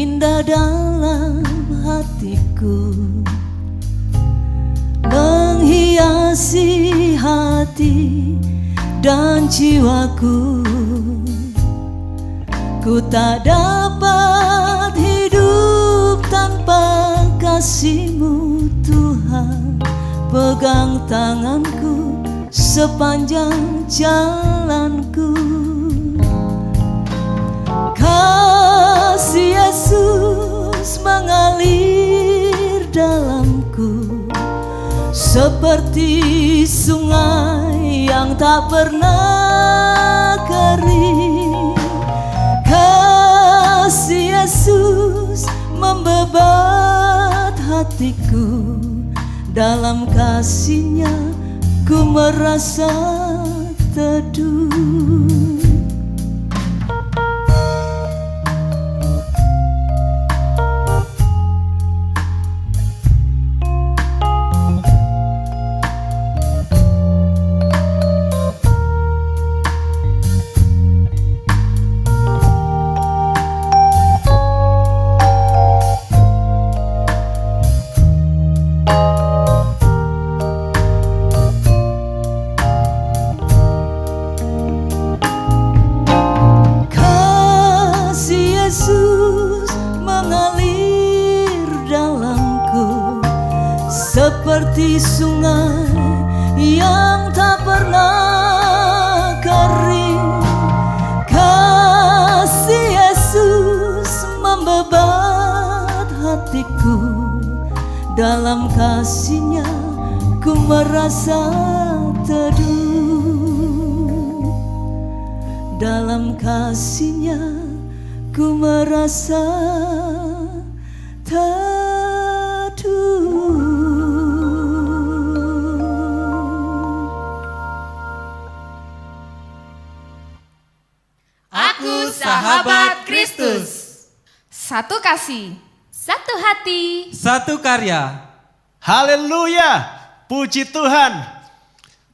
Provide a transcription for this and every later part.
indah dalam hatiku, menghiasi hati dan jiwaku. Ku tak dapat hidup tanpa kasih-Mu Tuhan. Pegang tanganku sepanjang jalanku. Kasih Yesus mengalir dalamku seperti sungai yang tak pernah kering. Kasih Yesus membebat hatiku, dalam kasih-Nya ku merasa teduh. Yesus mengalir dalamku seperti sungai yang tak pernah kering. Kasih Yesus membebat hatiku, dalam kasih-Nya ku merasa teduh. Dalam kasih-Nya ku merasa teduh. Aku sahabat Kristus. Satu kasih, Satu hati. Satu karya. Haleluya, puji Tuhan.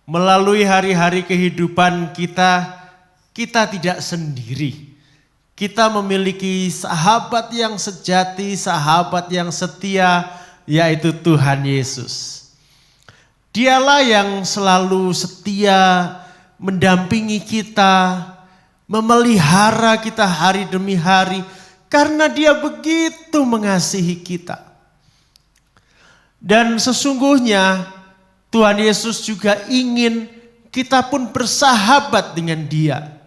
Melalui hari-hari kehidupan kita tidak sendiri. Kita memiliki sahabat yang sejati, sahabat yang setia, yaitu Tuhan Yesus. Dialah yang selalu setia mendampingi kita, memelihara kita hari demi hari, karena Dia begitu mengasihi kita. Dan sesungguhnya Tuhan Yesus juga ingin kita pun bersahabat dengan Dia.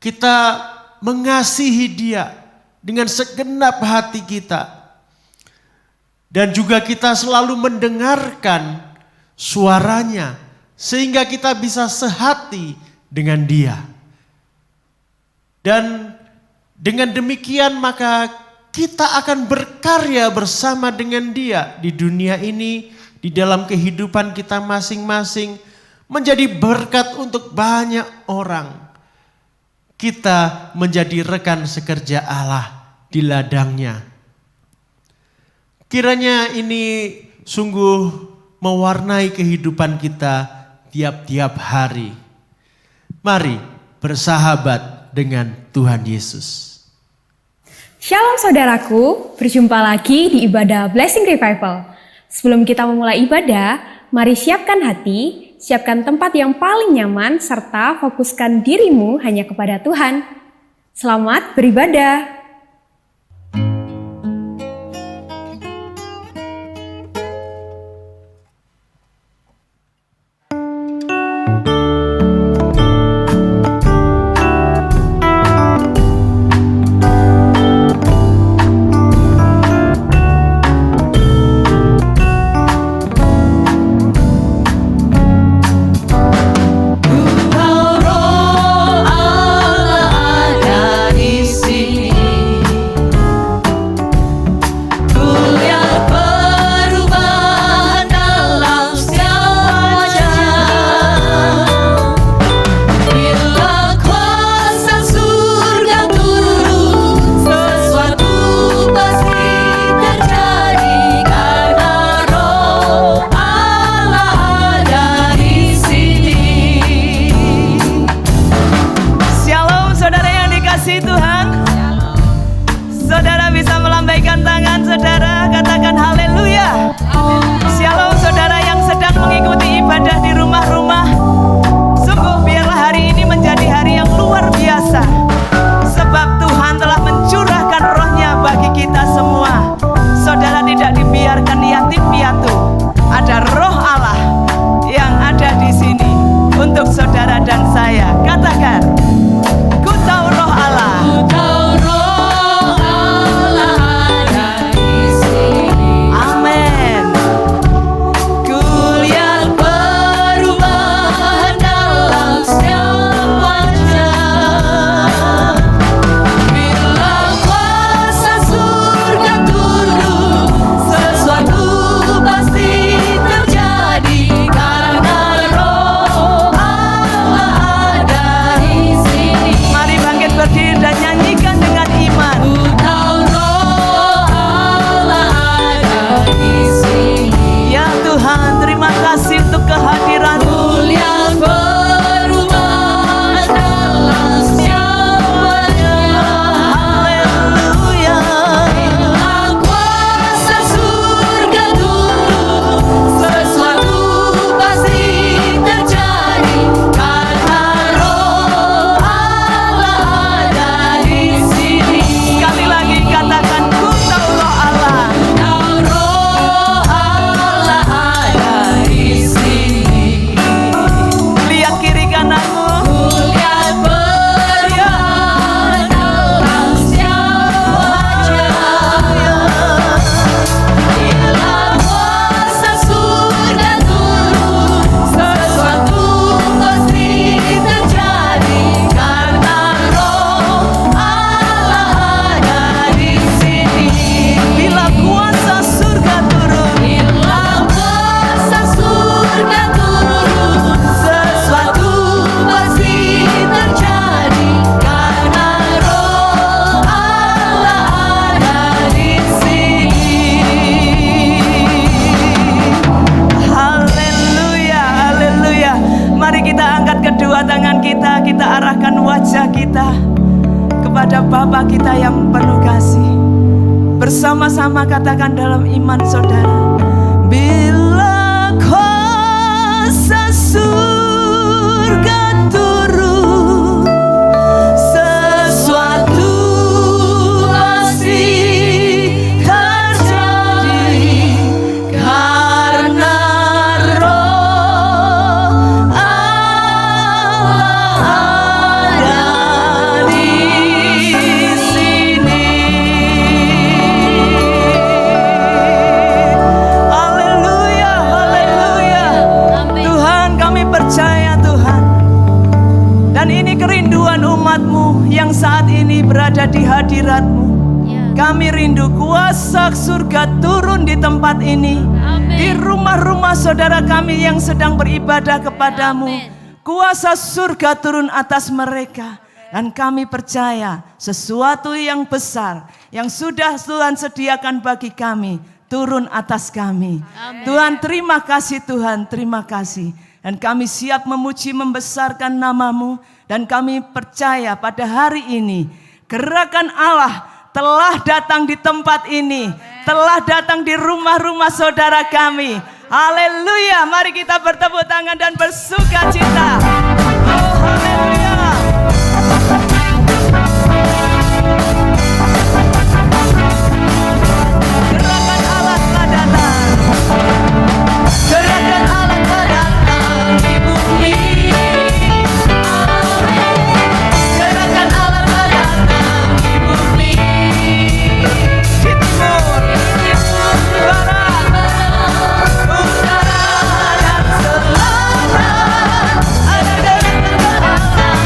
Kita mengasihi Dia dengan segenap hati kita. Dan juga kita selalu mendengarkan suaranya sehingga kita bisa sehati dengan Dia. Dan dengan demikian maka kita akan berkarya bersama dengan Dia di dunia ini, di dalam kehidupan kita masing-masing, menjadi berkat untuk banyak orang. Kita menjadi rekan sekerja Allah di ladangnya. Kiranya ini sungguh mewarnai kehidupan kita tiap-tiap hari. Mari bersahabat dengan Tuhan Yesus. Shalom saudaraku, berjumpa lagi di ibadah Blessing Revival. Sebelum kita memulai ibadah, mari siapkan hati, siapkan tempat yang paling nyaman, serta fokuskan dirimu hanya kepada Tuhan. Selamat beribadah. Roh Allah ada di sini. saudara, katakan haleluya. Shalom saudara yang sedang mengikuti ibadah di rumah-rumah. Sungguh biarlah hari ini menjadi hari yang luar biasa, sebab Tuhan telah mencurahkan rohnya bagi kita semua. Saudara tidak dibiarkan yatim piatu. Ada roh Allah yang ada di sini untuk saudara dan saya. Katakan, ku tahu roh Allah. Ku tahu roh Allah ada di sini. Amin. Ku lihat perubahan dalam setiap wajah. Bila kuasa surga turun, sesuatu pasti terjadi karena roh Allah ada di sini. Mari bangkit berdiri dan nyanyikan dengan iman. Ku tahu roh Allah ada di sini. Ya Tuhan, terima kasih untuk kehadiran-Mu. Lihat perubahan dalam setiap wajah. Haleluya. Bila kuasa surga turun, sesuatu pasti terjadi karena roh Allah ada di sini. Sekali lagi katakan, ku tahu roh Allah. Tahu roh Allah ada di sini. Lihat kiri kananmu. Lihat perubahan dalam setiap wajah. Bila kuasa surga turun, sesuatu pasti terjadi karena roh Allah ada di sini. Bila kuasa surga turun, bila kuasa surga turun, sesuatu pasti terjadi karena roh Allah ada di sini. Haleluya, haleluya. Mari kita angkat kedua tangan kita arahkan wajah kita kepada Bapa kita yang penuh kasih. Bersama-sama katakan dalam iman saudara. Bila kuasa surga turun, sesuatu pasti terjadi karena roh Allah ada di sini. Haleluya, haleluya. Tuhan, kami percaya Tuhan. Dan ini kerinduan umat-Mu yang saat ini berada di hadirat-Mu. Kami rindu kuasa surga turun di tempat ini. Di rumah-rumah saudara kami yang sedang beribadah kepadamu. Kuasa surga turun atas mereka. Dan kami percaya sesuatu yang besar yang sudah Tuhan sediakan bagi kami turun atas kami. Tuhan, terima kasih Tuhan, terima kasih. Dan kami siap memuji membesarkan nama-Mu. Dan kami percaya pada hari ini gerakan Allah telah datang di tempat ini. Telah datang di rumah-rumah saudara kami. Haleluya, mari kita bertepuk tangan dan bersuka cita. Oh, haleluya. Gerakan Allah telah datang. Gerakan Allah telah datang di bumi. Gerakan Allah telah datang di bumi. Di timur, barat, utara dan selatan. Ada gerakan Allah.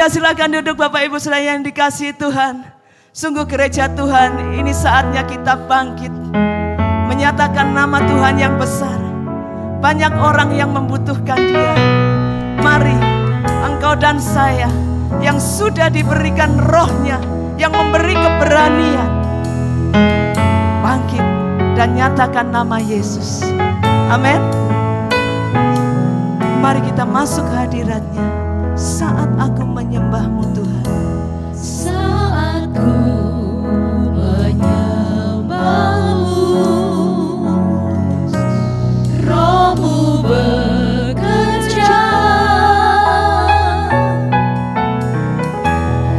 Ya silakan duduk Bapak Ibu saudara yang dikasihi Tuhan. Sungguh gereja Tuhan, ini saatnya kita bangkit menyatakan nama Tuhan yang besar. Banyak orang yang membutuhkan Dia. Mari engkau dan saya yang sudah diberikan roh-Nya, yang memberi keberanian, bangkit dan nyatakan nama Yesus. Amin. Mari kita masuk ke hadirat-Nya. Saat aku menyembah-Mu Tuhan. Saat ku menyembah-Mu, Roh-Mu bekerja.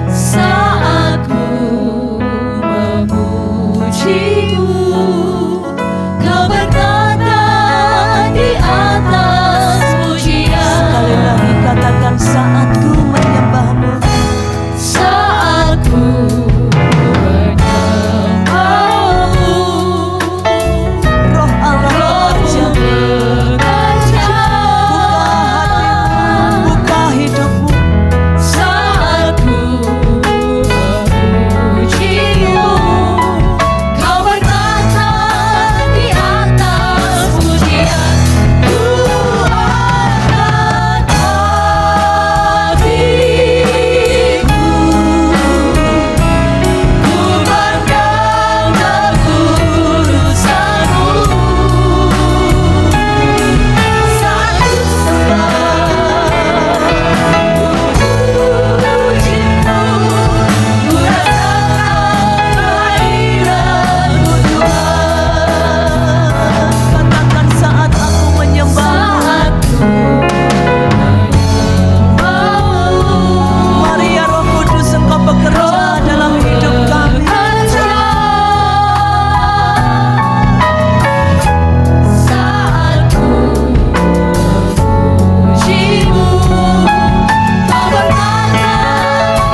Saat ku memuji-Mu, Kau berkata di atas pujian. Sekali lagi katakan saat ku menyembah-Mu. Saat ku menyembah-Mu, Roh Allah bekerja. Buka hidupmu. Saat ku memuji-Mu, Kau berkata di atas pujian. Ku angkat hatiku, ku pandang kekudusan-Mu. Saat ku sembah, puji-Mu, ku rasakan kehadiran-Mu Tuhan. Katakan saat aku menyembah-Mu. Saat ku menyembah-Mu, Mari ya Roh Kudus Engkau bekerja dalam hidup kami. Saat ku memuji-Mu, Kau berkata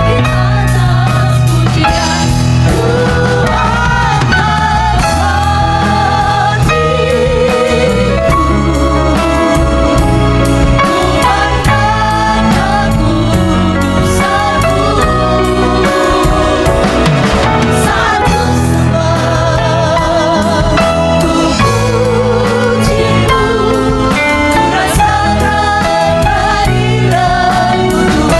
di atas pujian. Ku angkat hatiku, ku pandang kekudusan-Mu. Saat ku sembah, ku puji-Mu, ku rasakan kehadiran-Mu Tuhan. Ku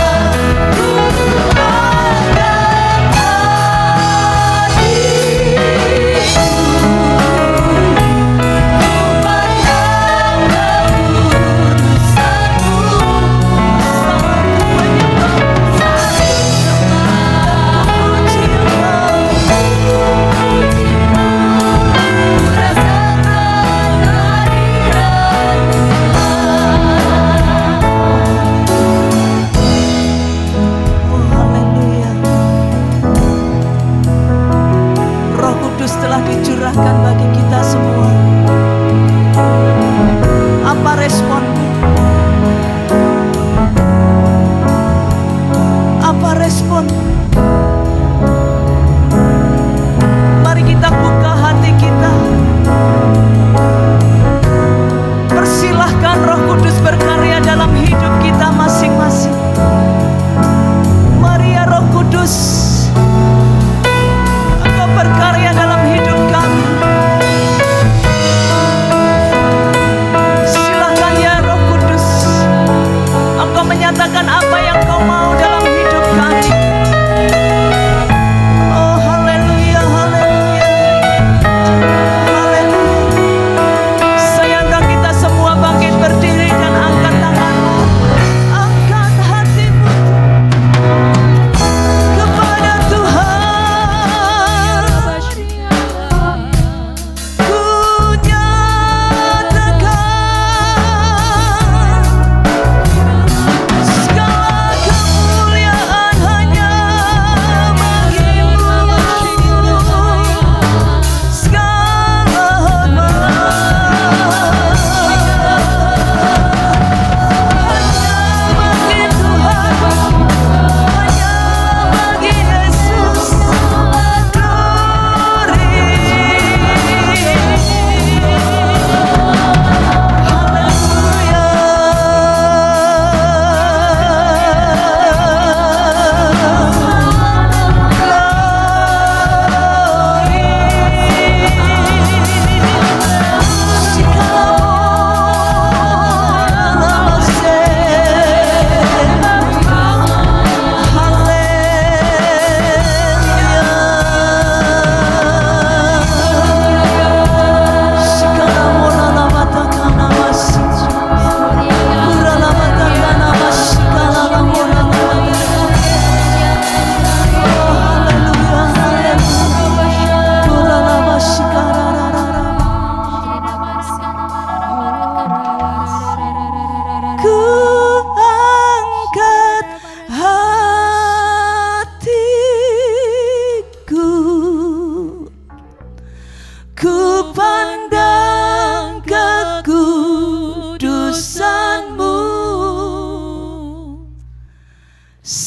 angkat hatiku, ku pandang kekudusan-Mu. Oh haleluya. Roh Kudus telah dicurahkan bagi kita semua. Apa responmu? Apa responmu? Mari kita buka hati kita. Persilahkan Roh Kudus berkarya dalam hidup kita masing-masing. Mari ya Roh Kudus, Engkau berkarya dalam hidup kami. Silakan ya Roh Kudus, Engkau menyatakan apa yang Kau mau dalam hidup kami.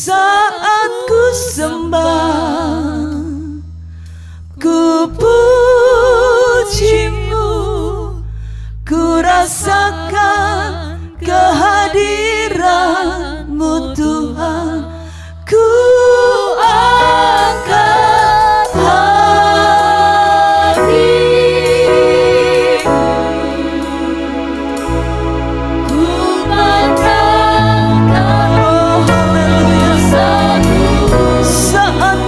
Saat ku sembah, ku pujimu, ku rasakan kehadiran-Mu Tuhan. Ku angkat hati, Ku pandangkan oh haleluya. kuasamu. Saat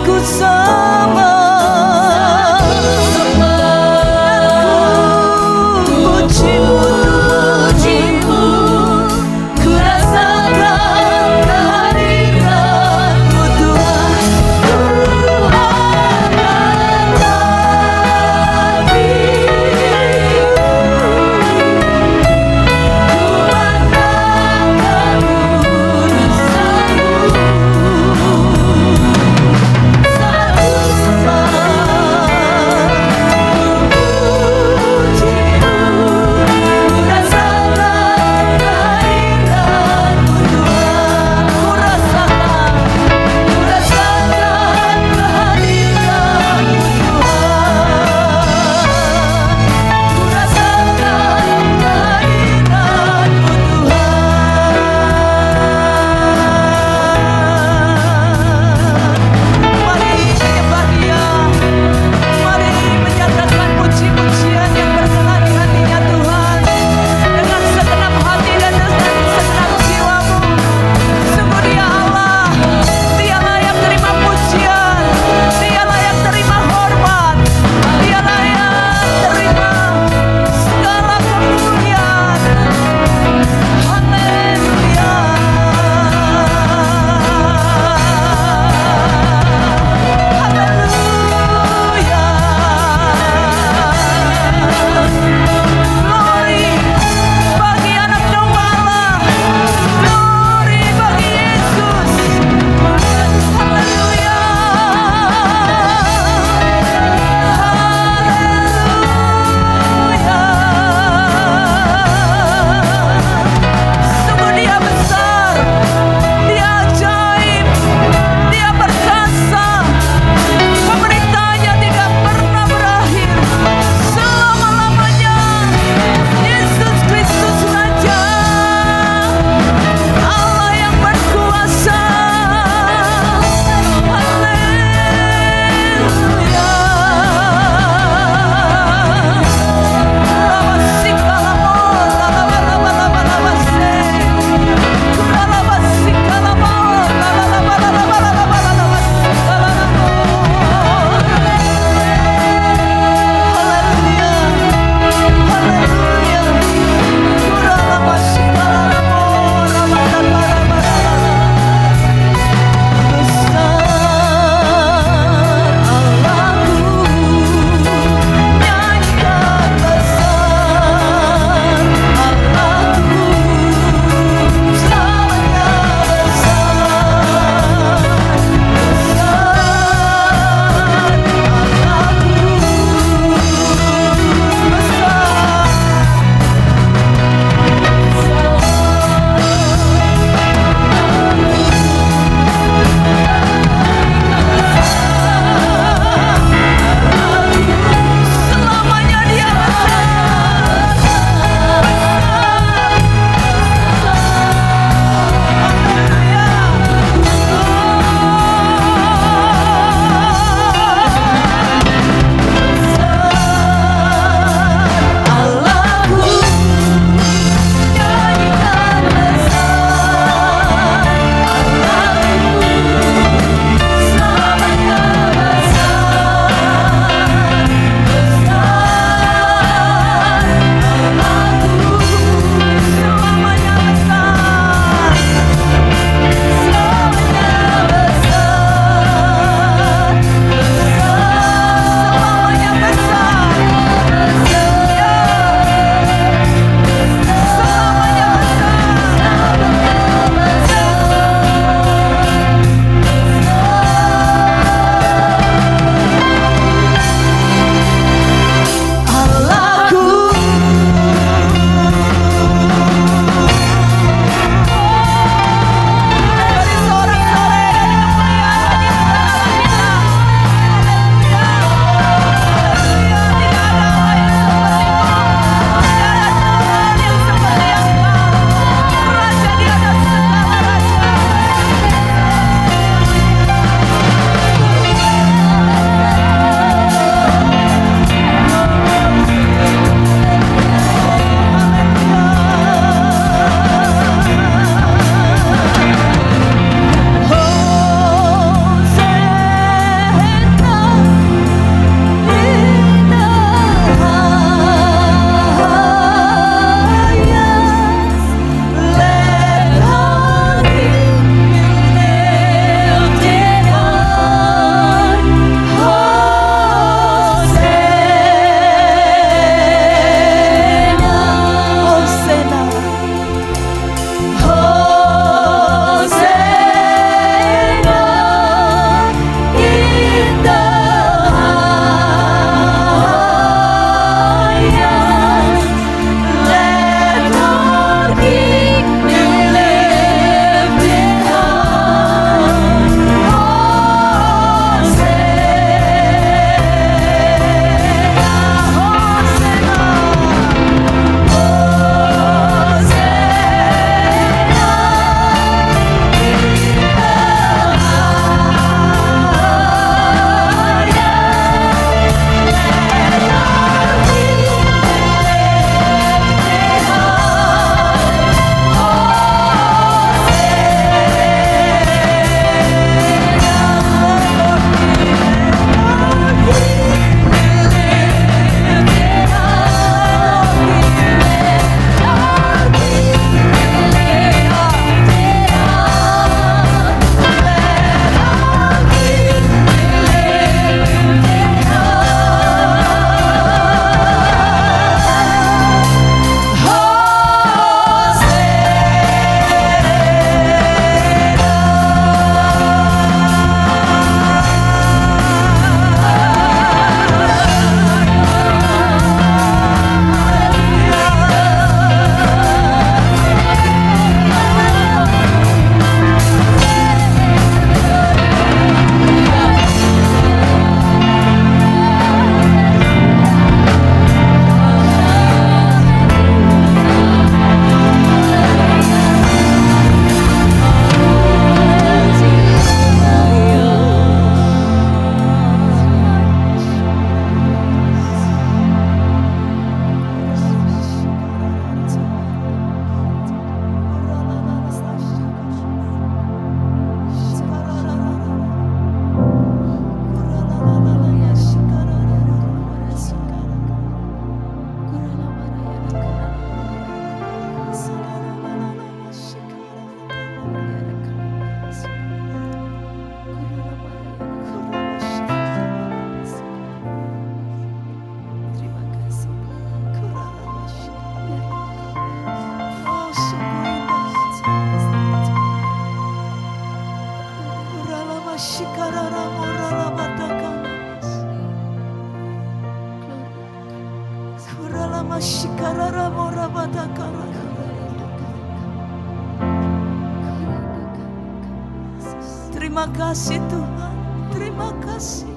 Terima kasih Tuhan, terima kasih.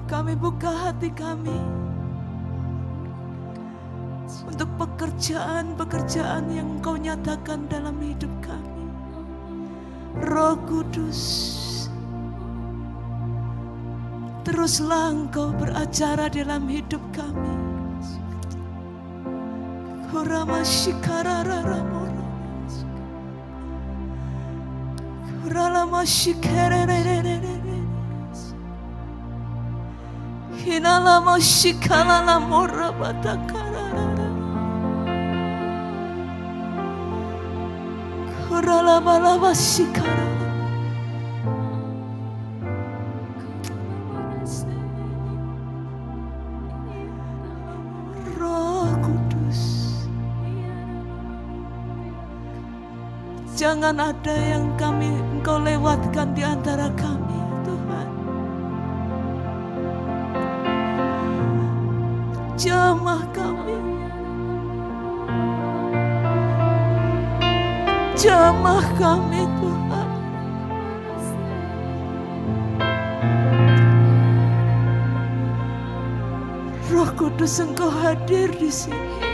Kami buka hati kami untuk pekerjaan-pekerjaan yang Engkau nyatakan dalam hidup kami. Roh Kudus, teruslah Engkau beracara dalam hidup kami. Kurama shikarararamora, kuralama shikererererere, hinalama shikalalamora batakararara, kuralabalaba shikarara. Jangan ada yang Engkau lewatkan di antara kami, Tuhan. Jamah kami, jamah kami, Tuhan. Roh Kudus, Engkau hadir di sini.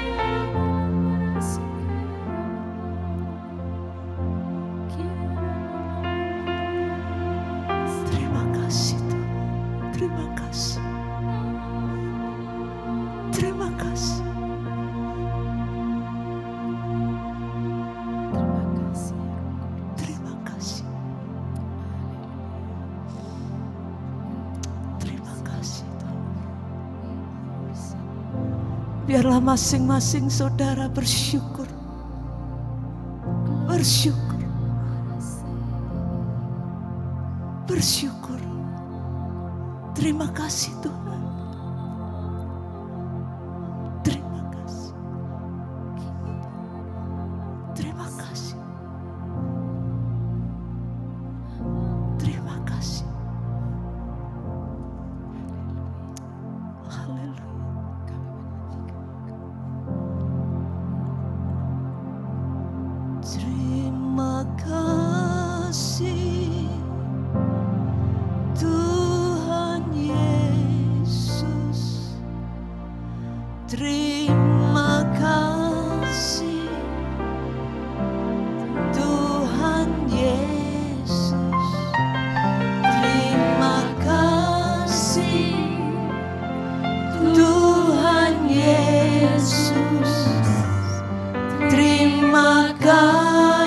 Biarlah masing-masing saudara bersyukur. Bersyukur. Bersyukur. Terima kasih Tuhan. Terima kasih. Terima kasih. Terima kasih. Haleluya. Terima kasih Tuhan Yesus. Terima kasih Tuhan Yesus. Terima kasih Tuhan Yesus. Terima kasih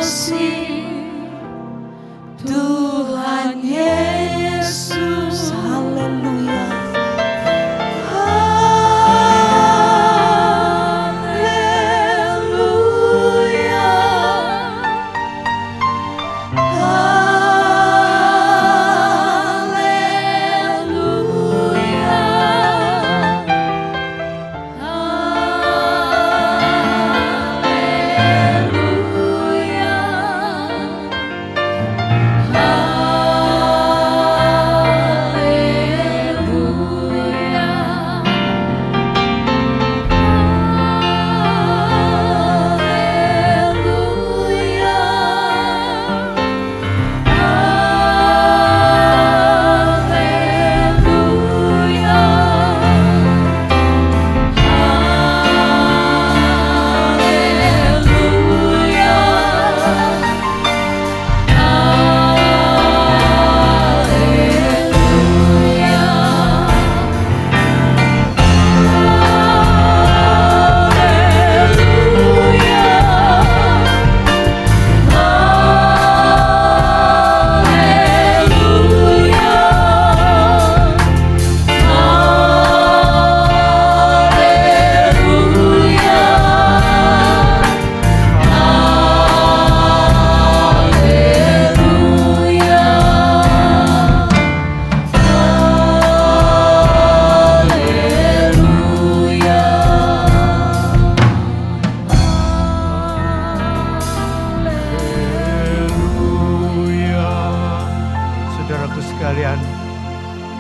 sekalian,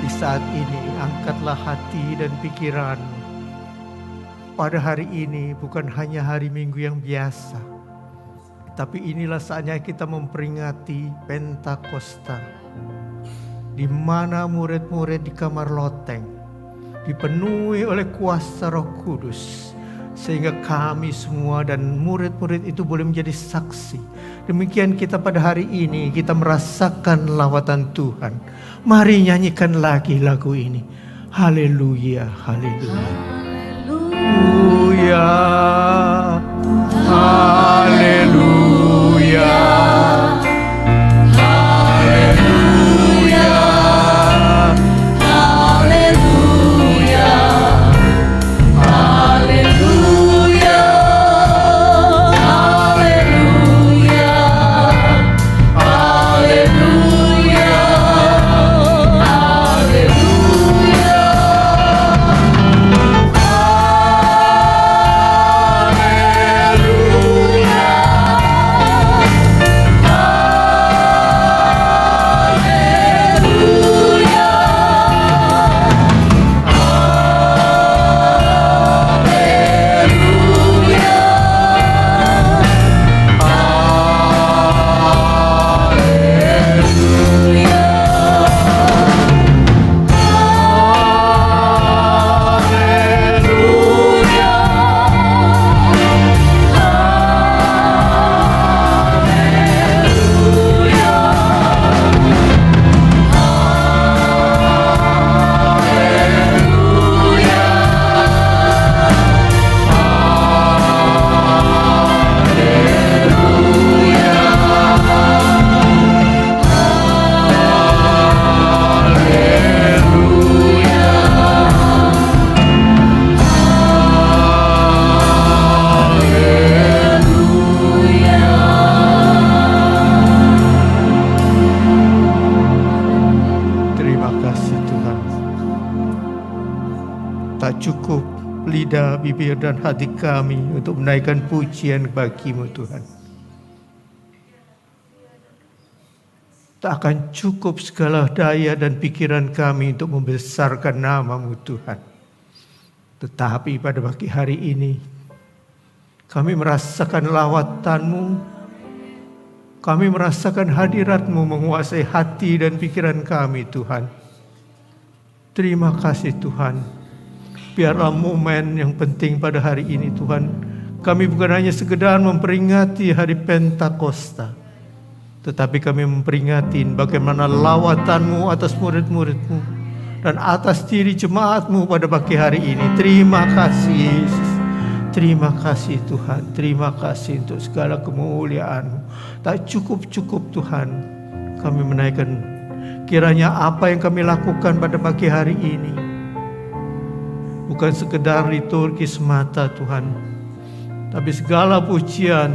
di saat ini angkatlah hati dan pikiran. Pada hari ini bukan hanya hari Minggu yang biasa, tapi inilah saatnya kita memperingati Pentakosta, di mana murid-murid di kamar loteng dipenuhi oleh kuasa Roh Kudus, sehingga kami semua dan murid-murid itu boleh menjadi saksi. Demikian kita pada hari ini, kita merasakan lawatan Tuhan. Mari nyanyikan lagi lagu ini. Haleluya, haleluya. Haleluya, haleluya, haleluya, haleluya, haleluya, haleluya, haleluya, tak cukup lidah, bibir dan hati kami untuk menaikkan pujian bagi-Mu Tuhan. Tak akan cukup segala daya dan pikiran kami untuk membesarkan nama-Mu Tuhan. Tetapi pada pagi hari ini kami merasakan lawatan-Mu, kami merasakan hadirat-Mu menguasai hati dan pikiran kami Tuhan. Terima kasih Tuhan. Biarlah momen yang penting pada hari ini Tuhan, kami bukan hanya sekedar memperingati hari Pentakosta, tetapi kami memperingati bagaimana lawatan-Mu atas murid-murid-Mu dan atas diri jemaat-Mu pada pagi hari ini. Terima kasih Yesus. Terima kasih Tuhan. Terima kasih untuk segala kemuliaan-Mu. Tak cukup-cukup Tuhan kami menaikkan, kiranya apa yang kami lakukan pada pagi hari ini bukan sekedar liturgi semata Tuhan, tapi segala pujian,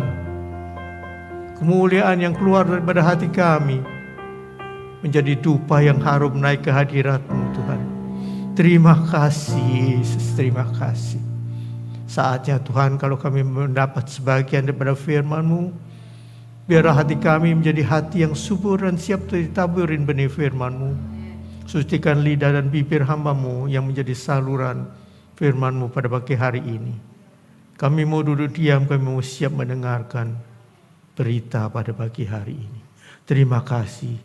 kemuliaan yang keluar daripada hati kami menjadi dupa yang harum naik ke hadirat-Mu Tuhan. Terima kasih Yesus, terima kasih. Saatnya Tuhan kalau kami mendapat sebagian daripada firman-Mu, biarlah hati kami menjadi hati yang subur dan siap ditaburin benih firman-Mu. Sucikan lidah dan bibir hamba-Mu yang menjadi saluran firman-Mu pada pagi hari ini. Kami mau duduk diam, kami mau siap mendengarkan berita pada pagi hari ini. Terima kasih.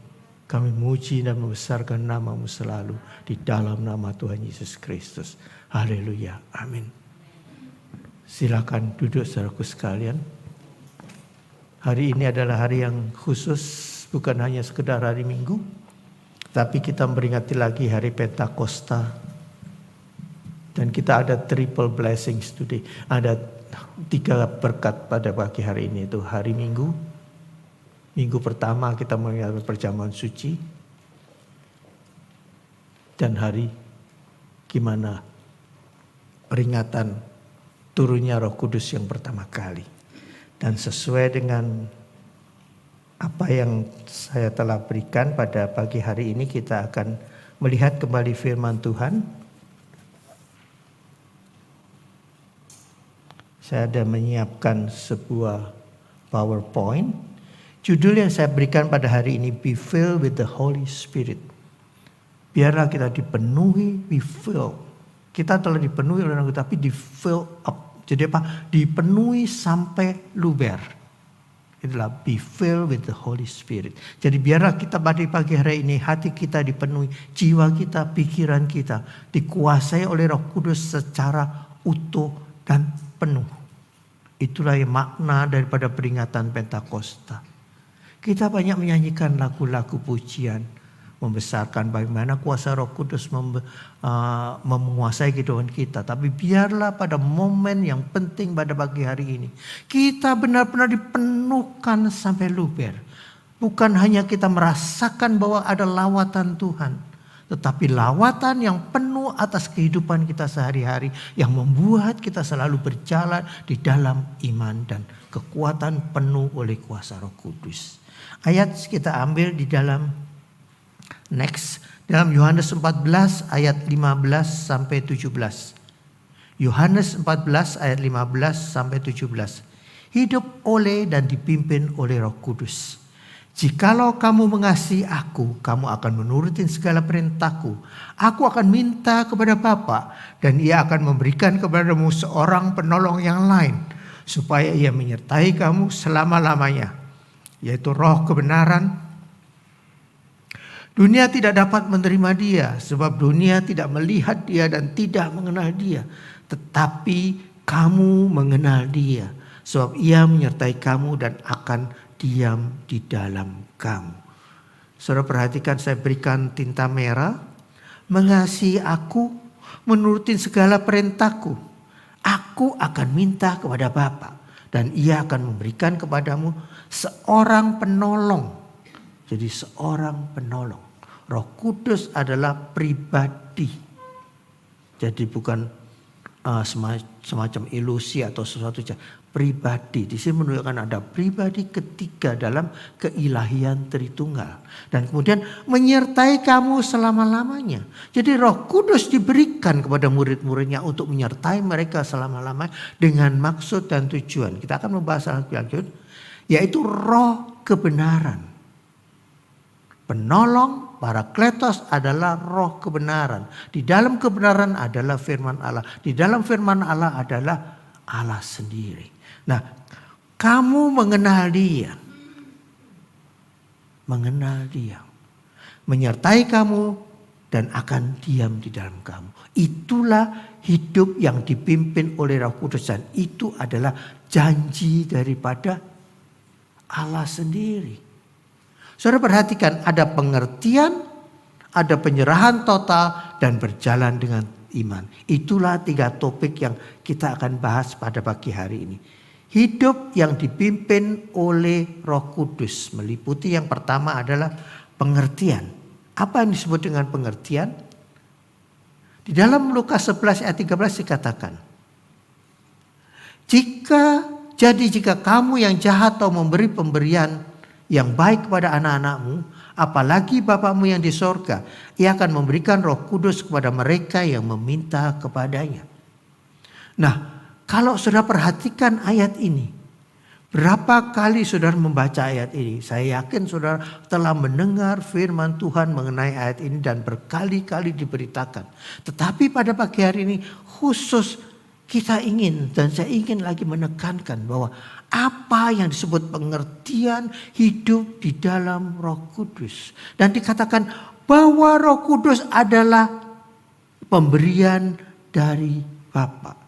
Kami muji dan membesarkan nama-Mu selalu di dalam nama Tuhan Yesus Kristus. Haleluya. Amin. Silakan duduk saudaraku sekalian. Hari ini adalah hari yang khusus, bukan hanya sekedar hari Minggu, tapi kita memperingati lagi hari Pentakosta. Dan kita ada triple blessings today. Ada 3 berkat pada pagi hari ini. Itu hari Minggu. Minggu pertama kita mengingat perjamuan suci. Dan hari gimana peringatan turunnya Roh Kudus yang pertama kali. Dan sesuai dengan apa yang saya telah berikan pada pagi hari ini, kita akan melihat kembali firman Tuhan. Saya ada menyiapkan sebuah PowerPoint. Judul yang saya berikan pada hari ini, Be Filled with the Holy Spirit. Biarlah kita dipenuhi, we fill. Kita telah dipenuhi oleh Roh Kudus, tapi di fill up. Jadi apa? Dipenuhi sampai luber. Itulah be filled with the Holy Spirit. Jadi biarlah kita pada pagi hari ini hati kita dipenuhi, jiwa kita, pikiran kita dikuasai oleh Roh Kudus secara utuh dan penuh. Itulah yang makna daripada peringatan Pentakosta. Kita banyak menyanyikan lagu-lagu pujian, membesarkan bagaimana kuasa Roh Kudus menguasai kehidupan kita. Tapi biarlah pada momen yang penting pada pagi hari ini, kita benar-benar dipenuhkan sampai luber. Bukan hanya kita merasakan bahwa ada lawatan Tuhan, tetapi lawatan yang penuh atas kehidupan kita sehari-hari, yang membuat kita selalu berjalan di dalam iman dan kekuatan penuh oleh kuasa Roh Kudus. Ayat kita ambil di dalam dalam Yohanes 14 ayat 15 sampai 17. Yohanes 14 ayat 15 sampai 17. Hidup oleh dan dipimpin oleh Roh Kudus. Jikalau kamu mengasihi aku, kamu akan menurutin segala perintahku. Aku akan minta kepada Bapa dan ia akan memberikan kepadamu seorang penolong yang lain, supaya ia menyertai kamu selama-lamanya, yaitu Roh kebenaran. Dunia tidak dapat menerima dia, sebab dunia tidak melihat dia dan tidak mengenal dia. Tetapi kamu mengenal dia, sebab ia menyertai kamu dan akan diam di dalam kamu. Saudara perhatikan, saya berikan tinta merah. Mengasihi aku, menurutin segala perintahku. Aku akan minta kepada Bapa dan ia akan memberikan kepadamu seorang penolong. Jadi seorang penolong. Roh Kudus adalah pribadi. Jadi bukan semacam ilusi atau sesuatu pribadi. Di sini menunjukkan ada pribadi ketiga dalam keilahian Tritunggal. Dan kemudian menyertai kamu selama-lamanya. Jadi Roh Kudus diberikan kepada murid-muridnya untuk menyertai mereka selama-lamanya dengan maksud dan tujuan. Kita akan membahas lebih lanjut, yaitu Roh kebenaran. Penolong, Parakletos adalah Roh kebenaran. Di dalam kebenaran adalah firman Allah. Di dalam firman Allah adalah Allah sendiri. Nah, kamu mengenal dia. Mengenal dia. Menyertai kamu dan akan diam di dalam kamu. Itulah hidup yang dipimpin oleh Roh Kudus. Dan itu adalah janji daripada Allah sendiri. Saudara perhatikan, ada pengertian, ada penyerahan total, dan berjalan dengan iman. Itulah 3 topik yang kita akan bahas pada pagi hari ini. Hidup yang dipimpin oleh Roh Kudus meliputi yang pertama adalah pengertian. Apa yang disebut dengan pengertian? Di dalam Lukas 11 ayat 13 dikatakan, jika kamu yang jahat tahu memberi pemberian yang baik kepada anak-anakmu, apalagi Bapamu yang di sorga, ia akan memberikan Roh Kudus kepada mereka yang meminta kepadanya. Nah, kalau saudara perhatikan ayat ini, berapa kali saudara membaca ayat ini? Saya yakin saudara telah mendengar firman Tuhan mengenai ayat ini dan berkali-kali diberitakan. Tetapi pada pagi hari ini khusus kita ingin, dan saya ingin lagi menekankan bahwa apa yang disebut pengertian hidup di dalam Roh Kudus. Dan dikatakan bahwa Roh Kudus adalah pemberian dari Bapa.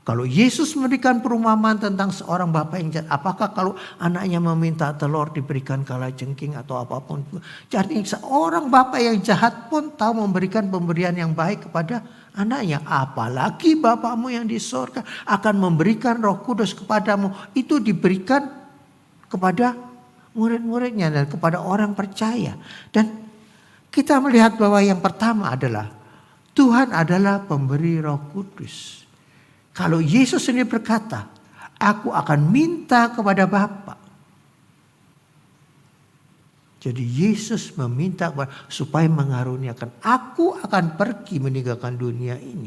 Kalau Yesus memberikan perumpamaan tentang seorang bapa yang jahat, apakah kalau anaknya meminta telur diberikan kalajengking atau apapun? Jadi seorang bapa yang jahat pun tahu memberikan pemberian yang baik kepada anaknya. Apalagi Bapamu yang di sorga akan memberikan Roh Kudus kepadamu. Itu diberikan kepada murid-muridnya dan kepada orang percaya. Dan kita melihat bahwa yang pertama adalah Tuhan adalah pemberi Roh Kudus. Kalau Yesus sendiri berkata, aku akan minta kepada Bapa. Jadi Yesus meminta supaya mengaruniakan, aku akan pergi meninggalkan dunia ini.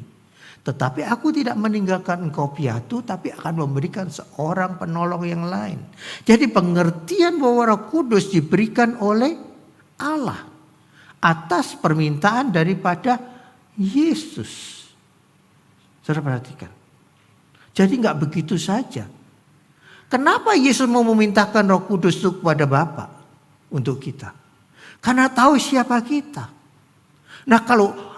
Tetapi aku tidak meninggalkan engkau piatu, tapi akan memberikan seorang penolong yang lain. Jadi pengertian bahwa Roh Kudus diberikan oleh Allah. atas permintaan daripada Yesus. Saudara perhatikan. Jadi nggak begitu saja. Kenapa Yesus mau memintakan Roh Kudus itu kepada Bapa untuk kita? Karena tahu siapa kita. Nah kalau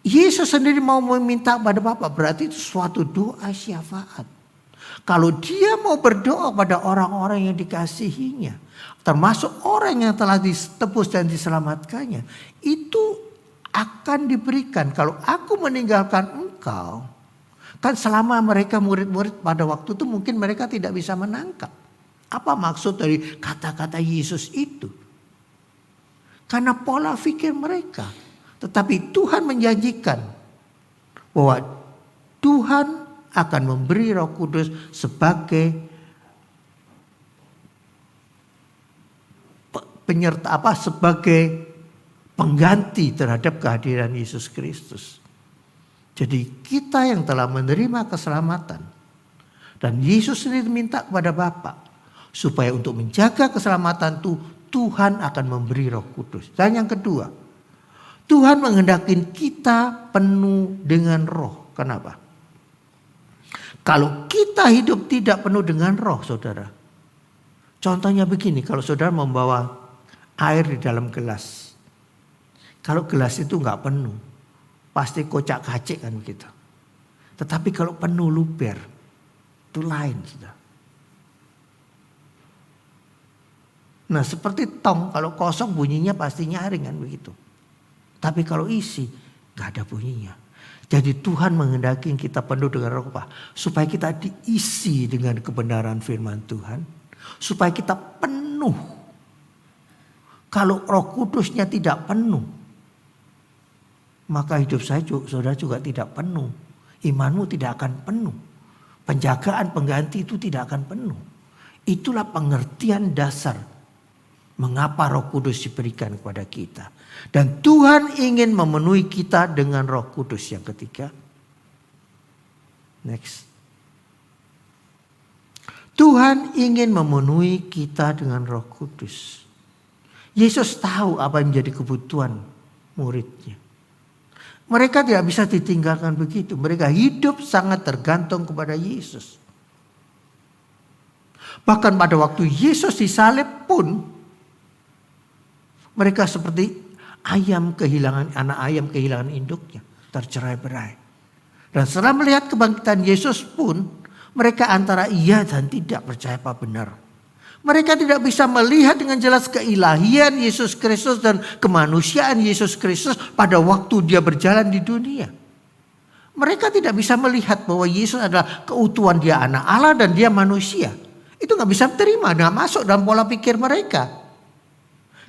Yesus sendiri mau meminta kepada Bapa, berarti itu suatu doa syafaat. Kalau dia mau berdoa pada orang-orang yang dikasihinya, termasuk orang yang telah ditebus dan diselamatkannya, itu akan diberikan. Kalau aku meninggalkan engkau, kan selama mereka murid-murid pada waktu itu mungkin mereka tidak bisa menangkap. Apa maksud dari kata-kata Yesus itu? Karena pola pikir mereka. Tetapi Tuhan menjanjikan bahwa Tuhan akan memberi Roh Kudus sebagai sebagai pengganti terhadap kehadiran Yesus Kristus. Jadi kita yang telah menerima keselamatan dan Yesus sendiri minta kepada Bapa supaya untuk menjaga keselamatan itu Tuhan akan memberi Roh Kudus. Dan yang kedua, Tuhan menghendaki kita penuh dengan roh. Kenapa? Kalau kita hidup tidak penuh dengan roh, saudara. Contohnya begini, kalau saudara membawa air di dalam gelas. Kalau gelas itu nggak penuh, pasti kocak-kacik kan begitu. Tetapi kalau penuh luber, itu lain, saudara. Nah seperti tong, kalau kosong bunyinya pasti nyaring kan begitu. Tapi kalau isi gak ada bunyinya. Jadi Tuhan menghendaki kita penuh dengan roh apa? Supaya kita diisi dengan kebenaran firman Tuhan. Supaya kita penuh. Kalau Roh Kudusnya tidak penuh, maka hidup saudara juga tidak penuh. Imanmu tidak akan penuh. Penjagaan pengganti itu tidak akan penuh. Itulah pengertian dasar mengapa Roh Kudus diberikan kepada kita. Dan Tuhan ingin memenuhi kita dengan Roh Kudus. Yang ketiga. Next. Tuhan ingin memenuhi kita dengan Roh Kudus. Yesus tahu apa yang menjadi kebutuhan muridnya. Mereka tidak bisa ditinggalkan begitu. Mereka hidup sangat tergantung kepada Yesus. Bahkan pada waktu Yesus disalib pun mereka seperti anak ayam kehilangan induknya, tercerai-berai. Dan setelah melihat kebangkitan Yesus pun, mereka antara iya dan tidak percaya apa benar. Mereka tidak bisa melihat dengan jelas keilahian Yesus Kristus dan kemanusiaan Yesus Kristus pada waktu dia berjalan di dunia. Mereka tidak bisa melihat bahwa Yesus adalah keutuhan, dia anak Allah dan dia manusia. Itu gak bisa terima, gak masuk dalam pola pikir mereka.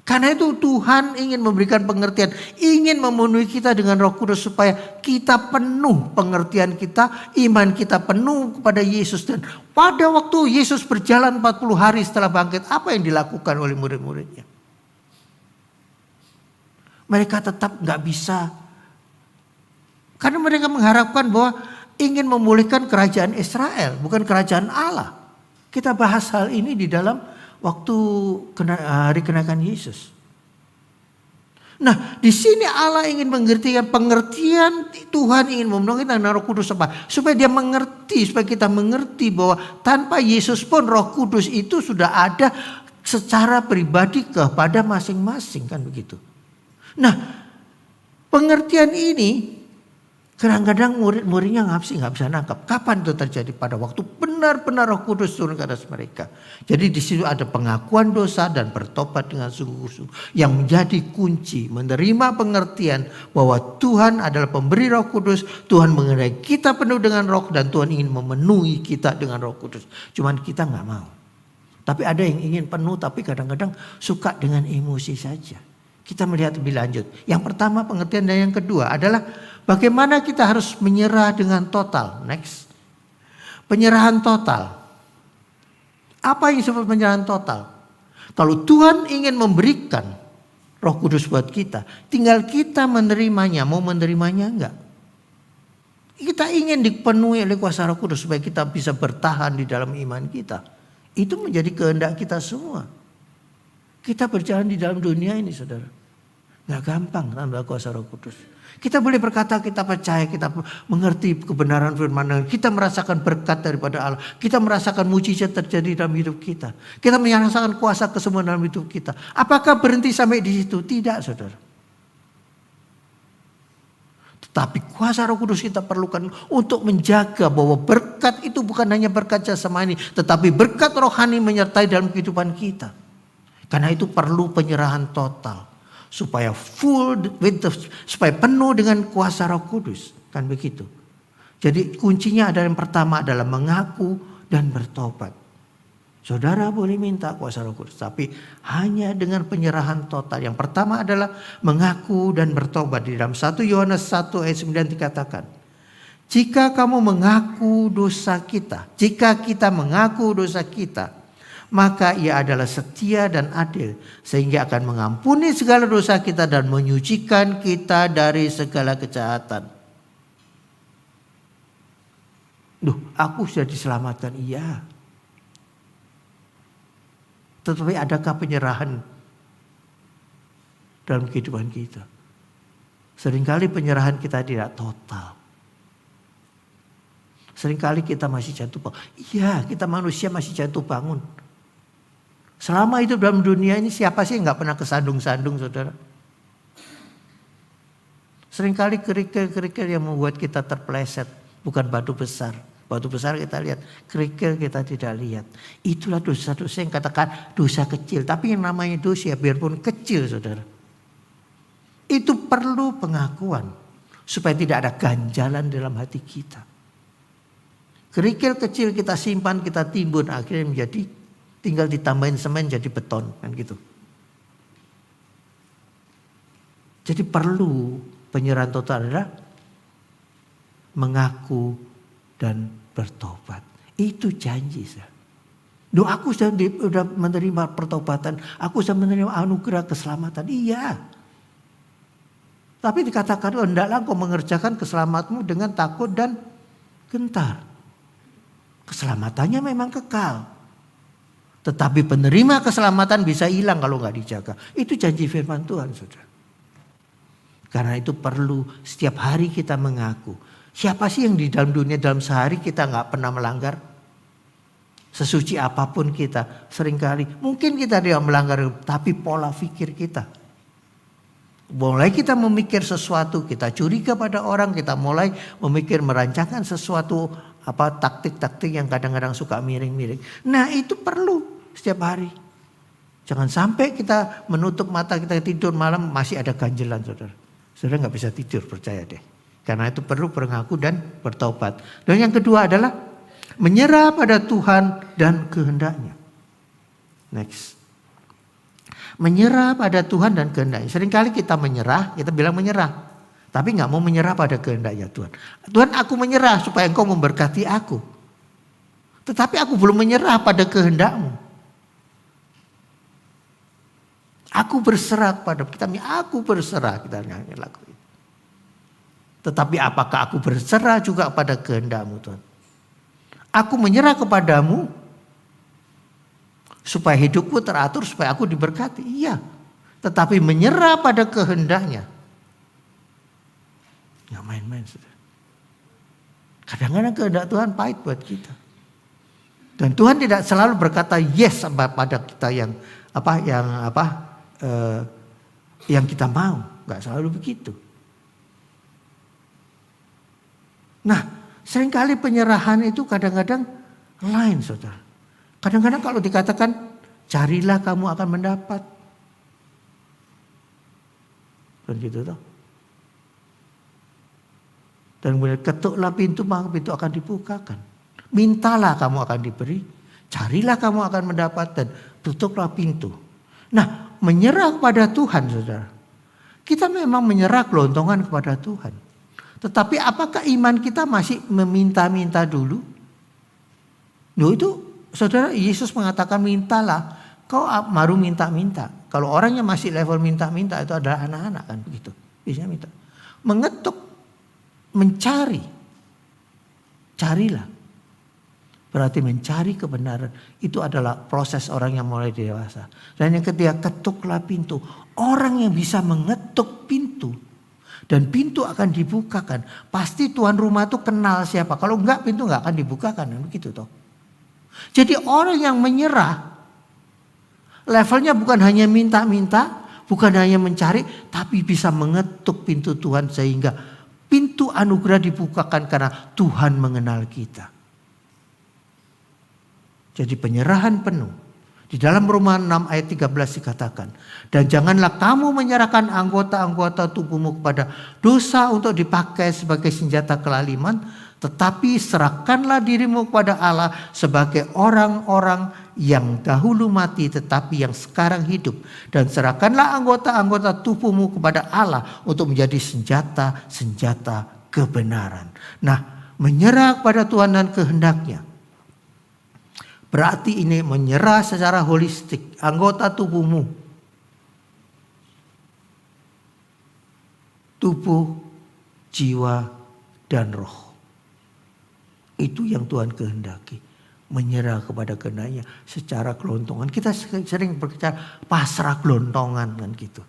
Karena itu Tuhan ingin memberikan pengertian, ingin memenuhi kita dengan Roh Kudus supaya kita penuh pengertian kita, iman kita penuh kepada Yesus. Dan pada waktu Yesus berjalan 40 hari setelah bangkit, apa yang dilakukan oleh murid-muridnya? Mereka tetap gak bisa. Karena mereka mengharapkan bahwa ingin memulihkan kerajaan Israel, bukan kerajaan Allah. Kita bahas hal ini di dalam waktu hari kenaikan Yesus. Nah, di sini Allah ingin mengertikan pengertian Tuhan ingin memenuhi dengan Roh Kudus apa? Supaya dia mengerti, supaya kita mengerti bahwa tanpa Yesus pun Roh Kudus itu sudah ada secara pribadi kepada masing-masing kan begitu. Nah, pengertian ini kadang-kadang murid-muridnya nggak bisa nangkap. Kapan itu terjadi? Pada waktu benar-benar Roh Kudus turun ke atas mereka. Jadi di situ ada pengakuan dosa dan bertobat dengan sungguh-sungguh. Yang menjadi kunci menerima pengertian bahwa Tuhan adalah pemberi Roh Kudus. Tuhan mengenai kita penuh dengan Roh dan Tuhan ingin memenuhi kita dengan Roh Kudus. Cuman kita nggak mau. Tapi ada yang ingin penuh tapi kadang-kadang suka dengan emosi saja. Kita melihat lebih lanjut. Yang pertama pengertian dan yang kedua adalah bagaimana kita harus menyerah dengan total. Next. Penyerahan total. Apa yang disebut penyerahan total? Kalau Tuhan ingin memberikan Roh Kudus buat kita, tinggal kita menerimanya. Mau menerimanya enggak? Kita ingin dipenuhi oleh kuasa Roh Kudus supaya kita bisa bertahan di dalam iman kita. Itu menjadi kehendak kita semua. Kita berjalan di dalam dunia ini, saudara. Gak gampang tanpa kuasa Roh Kudus. Kita boleh berkata kita percaya, kita mengerti kebenaran firman Tuhan. Kita merasakan berkat daripada Allah. Kita merasakan mujizat terjadi dalam hidup kita. Kita merasakan kuasa kesembuhan dalam hidup kita. Apakah berhenti sampai di situ? Tidak, saudara. Tetapi kuasa Roh Kudus kita perlukan untuk menjaga bahwa berkat itu bukan hanya berkat jasmani, tetapi berkat rohani menyertai dalam kehidupan kita. Karena itu perlu penyerahan total. Supaya supaya penuh dengan kuasa Roh Kudus, kan begitu. Jadi kuncinya adalah yang pertama adalah mengaku dan bertobat. Saudara boleh minta kuasa Roh Kudus, tapi hanya dengan penyerahan total. Yang pertama adalah mengaku dan bertobat. Di dalam 1 Yohanes 1 ayat 9 dikatakan, jika kamu mengaku dosa kita, jika kita mengaku dosa kita, maka ia adalah setia dan adil sehingga akan mengampuni segala dosa kita dan menyucikan kita dari segala kejahatan. Duh, aku sudah diselamatkan, iya. Tetapi adakah penyerahan dalam kehidupan kita? Seringkali penyerahan kita tidak total. Seringkali kita masih jatuh bangun. Iya, kita manusia masih jatuh bangun. Selama hidup dalam dunia ini siapa sih yang gak pernah kesandung-sandung, saudara? Seringkali kerikil-kerikil yang membuat kita terpeleset. Bukan batu besar. Batu besar kita lihat, kerikil kita tidak lihat. Itulah dosa-dosa yang katakan dosa kecil. Tapi yang namanya dosa biarpun kecil, saudara. Itu perlu pengakuan. Supaya tidak ada ganjalan dalam hati kita. Kerikil kecil kita simpan, kita timbun. Akhirnya menjadi tinggal ditambahin semen jadi beton, kan gitu. Jadi perlu penyerahan total adalah mengaku dan bertobat. Itu janji saya. Doa aku sudah menerima pertobatan, aku sudah menerima anugerah keselamatan. Iya. Tapi dikatakan, hendaklah kau mengerjakan keselamatanmu dengan takut dan gentar. Keselamatannya memang kekal. Tetapi penerima keselamatan bisa hilang kalau nggak dijaga. Itu janji firman Tuhan, saudara. Karena itu perlu setiap hari kita mengaku. Siapa sih yang di dalam dunia dalam sehari kita nggak pernah melanggar? Sesuci apapun kita, seringkali mungkin kita tidak melanggar, tapi pola pikir kita. Mulai kita memikir sesuatu, kita curiga pada orang, kita mulai memikir merancangkan sesuatu taktik-taktik yang kadang-kadang suka miring-miring. Nah itu perlu setiap hari. Jangan sampai kita menutup mata, kita tidur malam masih ada ganjelan, saudara. Saudara nggak bisa tidur, percaya deh. Karena itu perlu mengaku dan bertobat. Dan yang kedua adalah menyerah pada Tuhan dan kehendaknya. Next. Menyerah pada Tuhan dan kehendaknya. Seringkali kita menyerah, kita bilang menyerah. Tapi nggak mau menyerah pada kehendaknya Tuhan. Tuhan, aku menyerah supaya Engkau memberkati aku. Tetapi aku belum menyerah pada kehendak-Mu. Aku berserah kepada kita, aku berserah kita nyanyi lagu itu. Tetapi apakah aku berserah juga pada kehendak-Mu, Tuhan? Aku menyerah kepadamu supaya hidupku teratur, supaya aku diberkati. Iya. Tetapi menyerah pada kehendak-Nya. Nggak main-main, saudara. Kadang-kadang kehendak Tuhan pahit buat kita. Dan Tuhan tidak selalu berkata yes pada kita yang kita mau. Nggak selalu begitu. Nah, seringkali penyerahan itu kadang-kadang lain, saudara. Kadang-kadang kalau dikatakan carilah kamu akan mendapat. Dan gitu toh. Dan kemudian ketuklah pintu maka pintu akan dibukakan. Mintalah kamu akan diberi. Carilah kamu akan mendapat dan tutuplah pintu. Nah, menyerah kepada Tuhan, saudara. Kita memang menyerah kelontongan kepada Tuhan. Tetapi apakah iman kita masih meminta-minta dulu? Loh itu saudara, Yesus mengatakan mintalah. Kau baru minta-minta. Kalau orangnya masih level minta-minta itu adalah anak-anak kan begitu. Biasanya minta. Mengetuk, mencari. Carilah. Berarti mencari kebenaran itu adalah proses orang yang mulai dewasa. Dan yang ketiga, ketuklah pintu. Orang yang bisa mengetuk pintu dan pintu akan dibukakan. Pasti tuan rumah itu kenal siapa. Kalau enggak, pintu enggak akan dibukakan. Begitu toh. Jadi orang yang menyerah, levelnya bukan hanya minta-minta, bukan hanya mencari, tapi bisa mengetuk pintu Tuhan sehingga pintu anugerah dibukakan karena Tuhan mengenal kita. Jadi penyerahan penuh. Di dalam Roma 6 ayat 13 dikatakan, dan janganlah kamu menyerahkan anggota-anggota tubuhmu kepada dosa untuk dipakai sebagai senjata kelaliman, tetapi serahkanlah dirimu kepada Allah sebagai orang-orang yang dahulu mati tetapi yang sekarang hidup. Dan serahkanlah anggota-anggota tubuhmu kepada Allah untuk menjadi senjata-senjata kebenaran. Nah, menyerah kepada Tuhan dan kehendaknya. Berarti ini menyerah secara holistik anggota tubuhmu. Tubuh, jiwa, dan roh. Itu yang Tuhan kehendaki. Menyerah kepada kehendaknya secara kelontongan. Kita sering berbicara pasrah kelontongan kan gitu.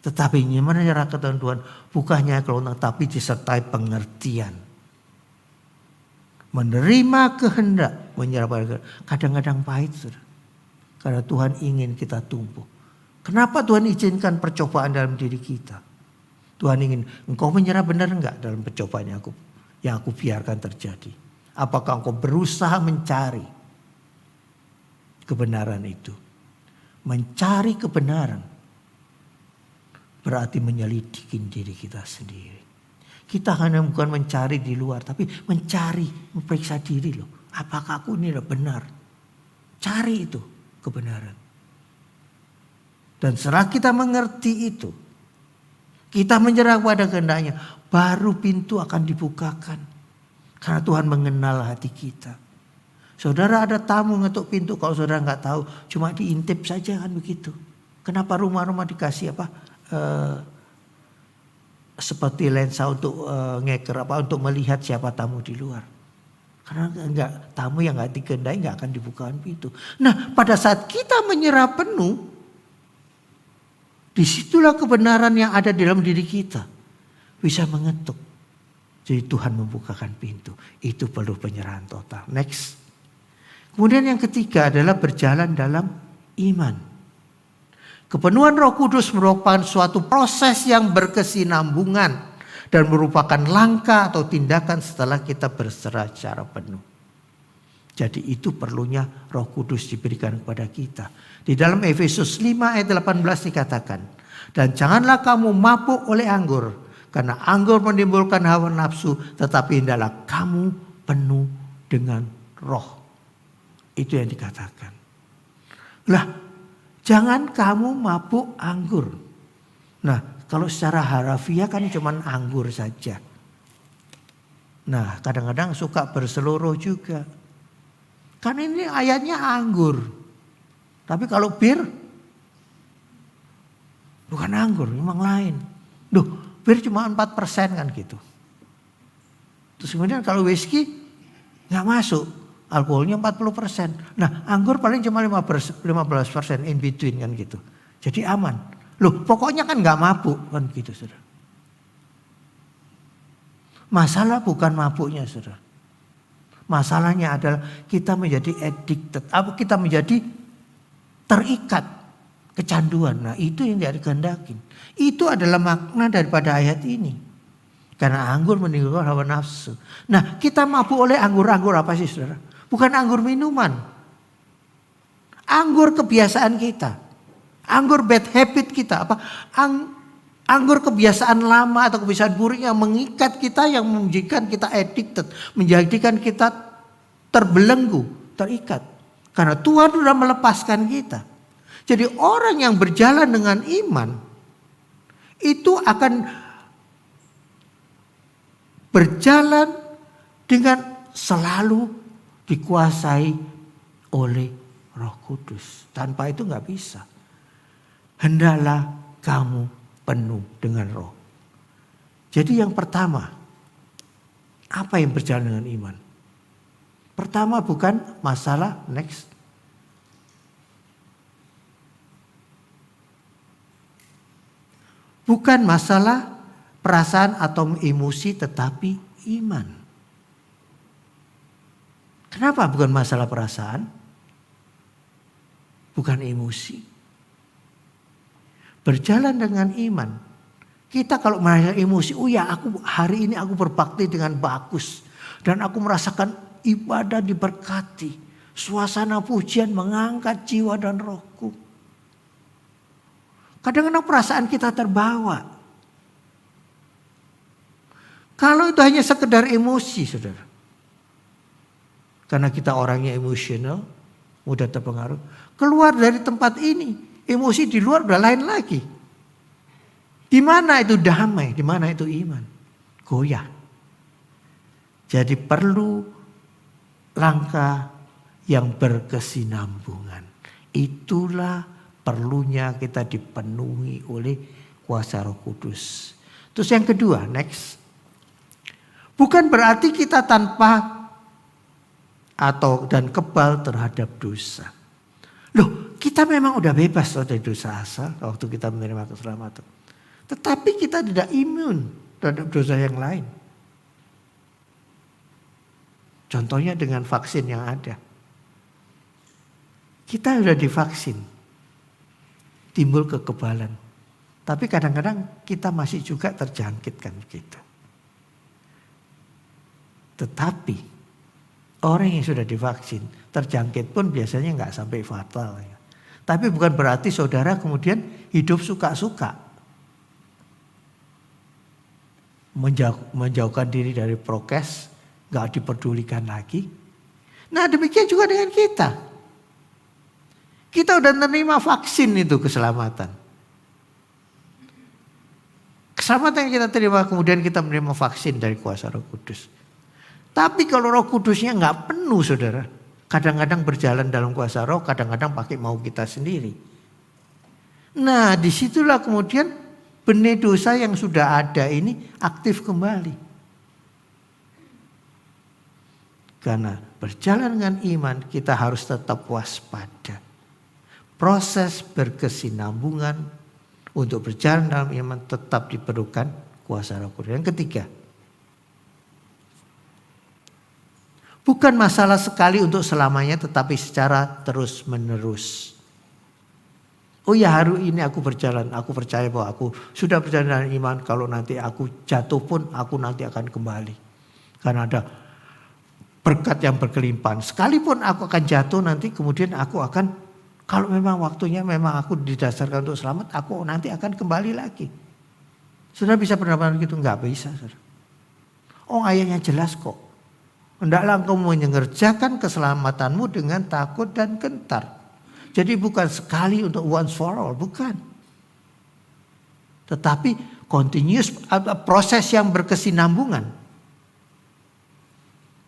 Tetapi menyerah ke Tuhan bukannya kelontongan tapi disertai pengertian. Menerima kehendak, menyerah pada kehendak. Kadang-kadang pahit, saudara. Karena Tuhan ingin kita tumbuh. Kenapa Tuhan izinkan percobaan dalam diri kita? Tuhan ingin, engkau menyerah benar enggak dalam percobaan yang aku biarkan terjadi? Apakah engkau berusaha mencari kebenaran itu? Mencari kebenaran berarti menyelidiki diri kita sendiri. Kita hanya bukan mencari di luar, tapi mencari, memeriksa diri loh. Apakah aku ini benar? Cari itu kebenaran. Dan setelah kita mengerti itu, kita menyerah pada kehendaknya, baru pintu akan dibukakan. Karena Tuhan mengenal hati kita. Saudara ada tamu ngetuk pintu, kalau saudara nggak tahu, cuma diintip saja kan begitu. Kenapa rumah-rumah dikasih apa? Seperti lensa untuk ngeker untuk melihat siapa tamu di luar. Karena tamu yang nggak dikehendaki nggak akan dibukakan pintu. Nah, pada saat kita menyerah penuh, disitulah kebenaran yang ada dalam diri kita bisa mengetuk. Jadi Tuhan membukakan pintu. Itu perlu penyerahan total. Next. Kemudian yang ketiga adalah berjalan dalam iman. Kepenuhan Roh Kudus merupakan suatu proses yang berkesinambungan dan merupakan langkah atau tindakan setelah kita berserah secara penuh. Jadi itu perlunya Roh Kudus diberikan kepada kita. Di dalam Efesus 5 ayat 18 dikatakan, dan janganlah kamu mabuk oleh anggur, karena anggur menimbulkan hawa nafsu, tetapi hendaklah kamu penuh dengan roh. Itu yang dikatakan. Lah, jangan kamu mabuk anggur. Nah, kalau secara harafiah kan cuma anggur saja. Nah, kadang-kadang suka berseluruh juga. Kan ini ayatnya anggur. Tapi kalau bir, bukan anggur, memang lain. Duh, bir cuma 4% kan gitu. Terus kemudian kalau whisky nggak masuk. Alkoholnya 40%. Nah, anggur paling cuma 15% in between kan gitu. Jadi aman. Loh, pokoknya kan nggak mabuk kan gitu, saudara. Masalah bukan mabuknya, saudara. Masalahnya adalah kita menjadi addicted, kita menjadi terikat kecanduan. Nah, itu yang tidak dikehendakin. Itu adalah makna daripada ayat ini. Karena anggur menimbulkan hawa nafsu. Nah, kita mabuk oleh anggur-anggur apa sih, saudara? Bukan anggur minuman. Anggur kebiasaan kita. Anggur bad habit kita. Anggur kebiasaan lama atau kebiasaan buruk yang mengikat kita, yang menjadikan kita addicted. Menjadikan kita terbelenggu, terikat. Karena Tuhan sudah melepaskan kita. Jadi orang yang berjalan dengan iman, itu akan berjalan dengan selalu dikuasai oleh Roh Kudus. Tanpa itu nggak bisa. Hendaklah kamu penuh dengan Roh. Jadi yang pertama, apa yang berjalan dengan iman? Pertama bukan masalah, next. Bukan masalah perasaan atau emosi tetapi iman. Kenapa bukan masalah perasaan? Bukan emosi. Berjalan dengan iman. Kita kalau merasa emosi, oh ya aku hari ini aku berbakti dengan bagus. Dan aku merasakan ibadah diberkati. Suasana pujian mengangkat jiwa dan rohku. Kadang-kadang perasaan kita terbawa. Kalau itu hanya sekedar emosi, saudara. Karena kita orangnya emosional, mudah terpengaruh. Keluar dari tempat ini, emosi di luar udah lain lagi. Di mana itu damai, di mana itu iman? Goyah. Jadi perlu langkah yang berkesinambungan. Itulah perlunya kita dipenuhi oleh kuasa Roh Kudus. Terus yang kedua, next. Bukan berarti kita tanpa dan kebal terhadap dosa. Loh, kita memang udah bebas dari dosa asal waktu kita menerima keselamatan. Tetapi kita tidak imun terhadap dosa yang lain. Contohnya dengan vaksin yang ada. Kita sudah divaksin. Timbul kekebalan. Tapi kadang-kadang kita masih juga terjangkit kan begitu. Tetapi orang yang sudah divaksin terjangkit pun biasanya nggak sampai fatal. Ya. Tapi bukan berarti saudara kemudian hidup suka-suka. Menjauhkan diri dari prokes, nggak diperdulikan lagi. Nah demikian juga dengan kita. Kita udah menerima vaksin itu keselamatan. Keselamatan yang kita terima kemudian kita menerima vaksin dari kuasa Roh Kudus. Tapi kalau Roh Kudusnya nggak penuh saudara. Kadang-kadang berjalan dalam kuasa Roh, kadang-kadang pakai mau kita sendiri. Nah disitulah kemudian benih dosa yang sudah ada ini aktif kembali. Karena berjalan dengan iman kita harus tetap waspada. Proses berkesinambungan untuk berjalan dalam iman tetap diperlukan kuasa Roh Kudus. Yang ketiga. Bukan masalah sekali untuk selamanya tetapi secara terus menerus. Oh ya hari ini aku berjalan, aku percaya bahwa aku sudah berjalan dengan iman. Kalau nanti aku jatuh pun aku nanti akan kembali. Karena ada berkat yang berkelimpahan. Sekalipun aku akan jatuh nanti kemudian aku akan, kalau memang waktunya memang aku didasarkan untuk selamat, aku nanti akan kembali lagi. Sudah bisa berpendapat gitu? Enggak bisa. Saudara. Oh ayatnya jelas kok. Hendaklah engkau mengerjakan keselamatanmu dengan takut dan gentar. Jadi bukan sekali untuk once for all, bukan. Tetapi continuous proses yang berkesinambungan.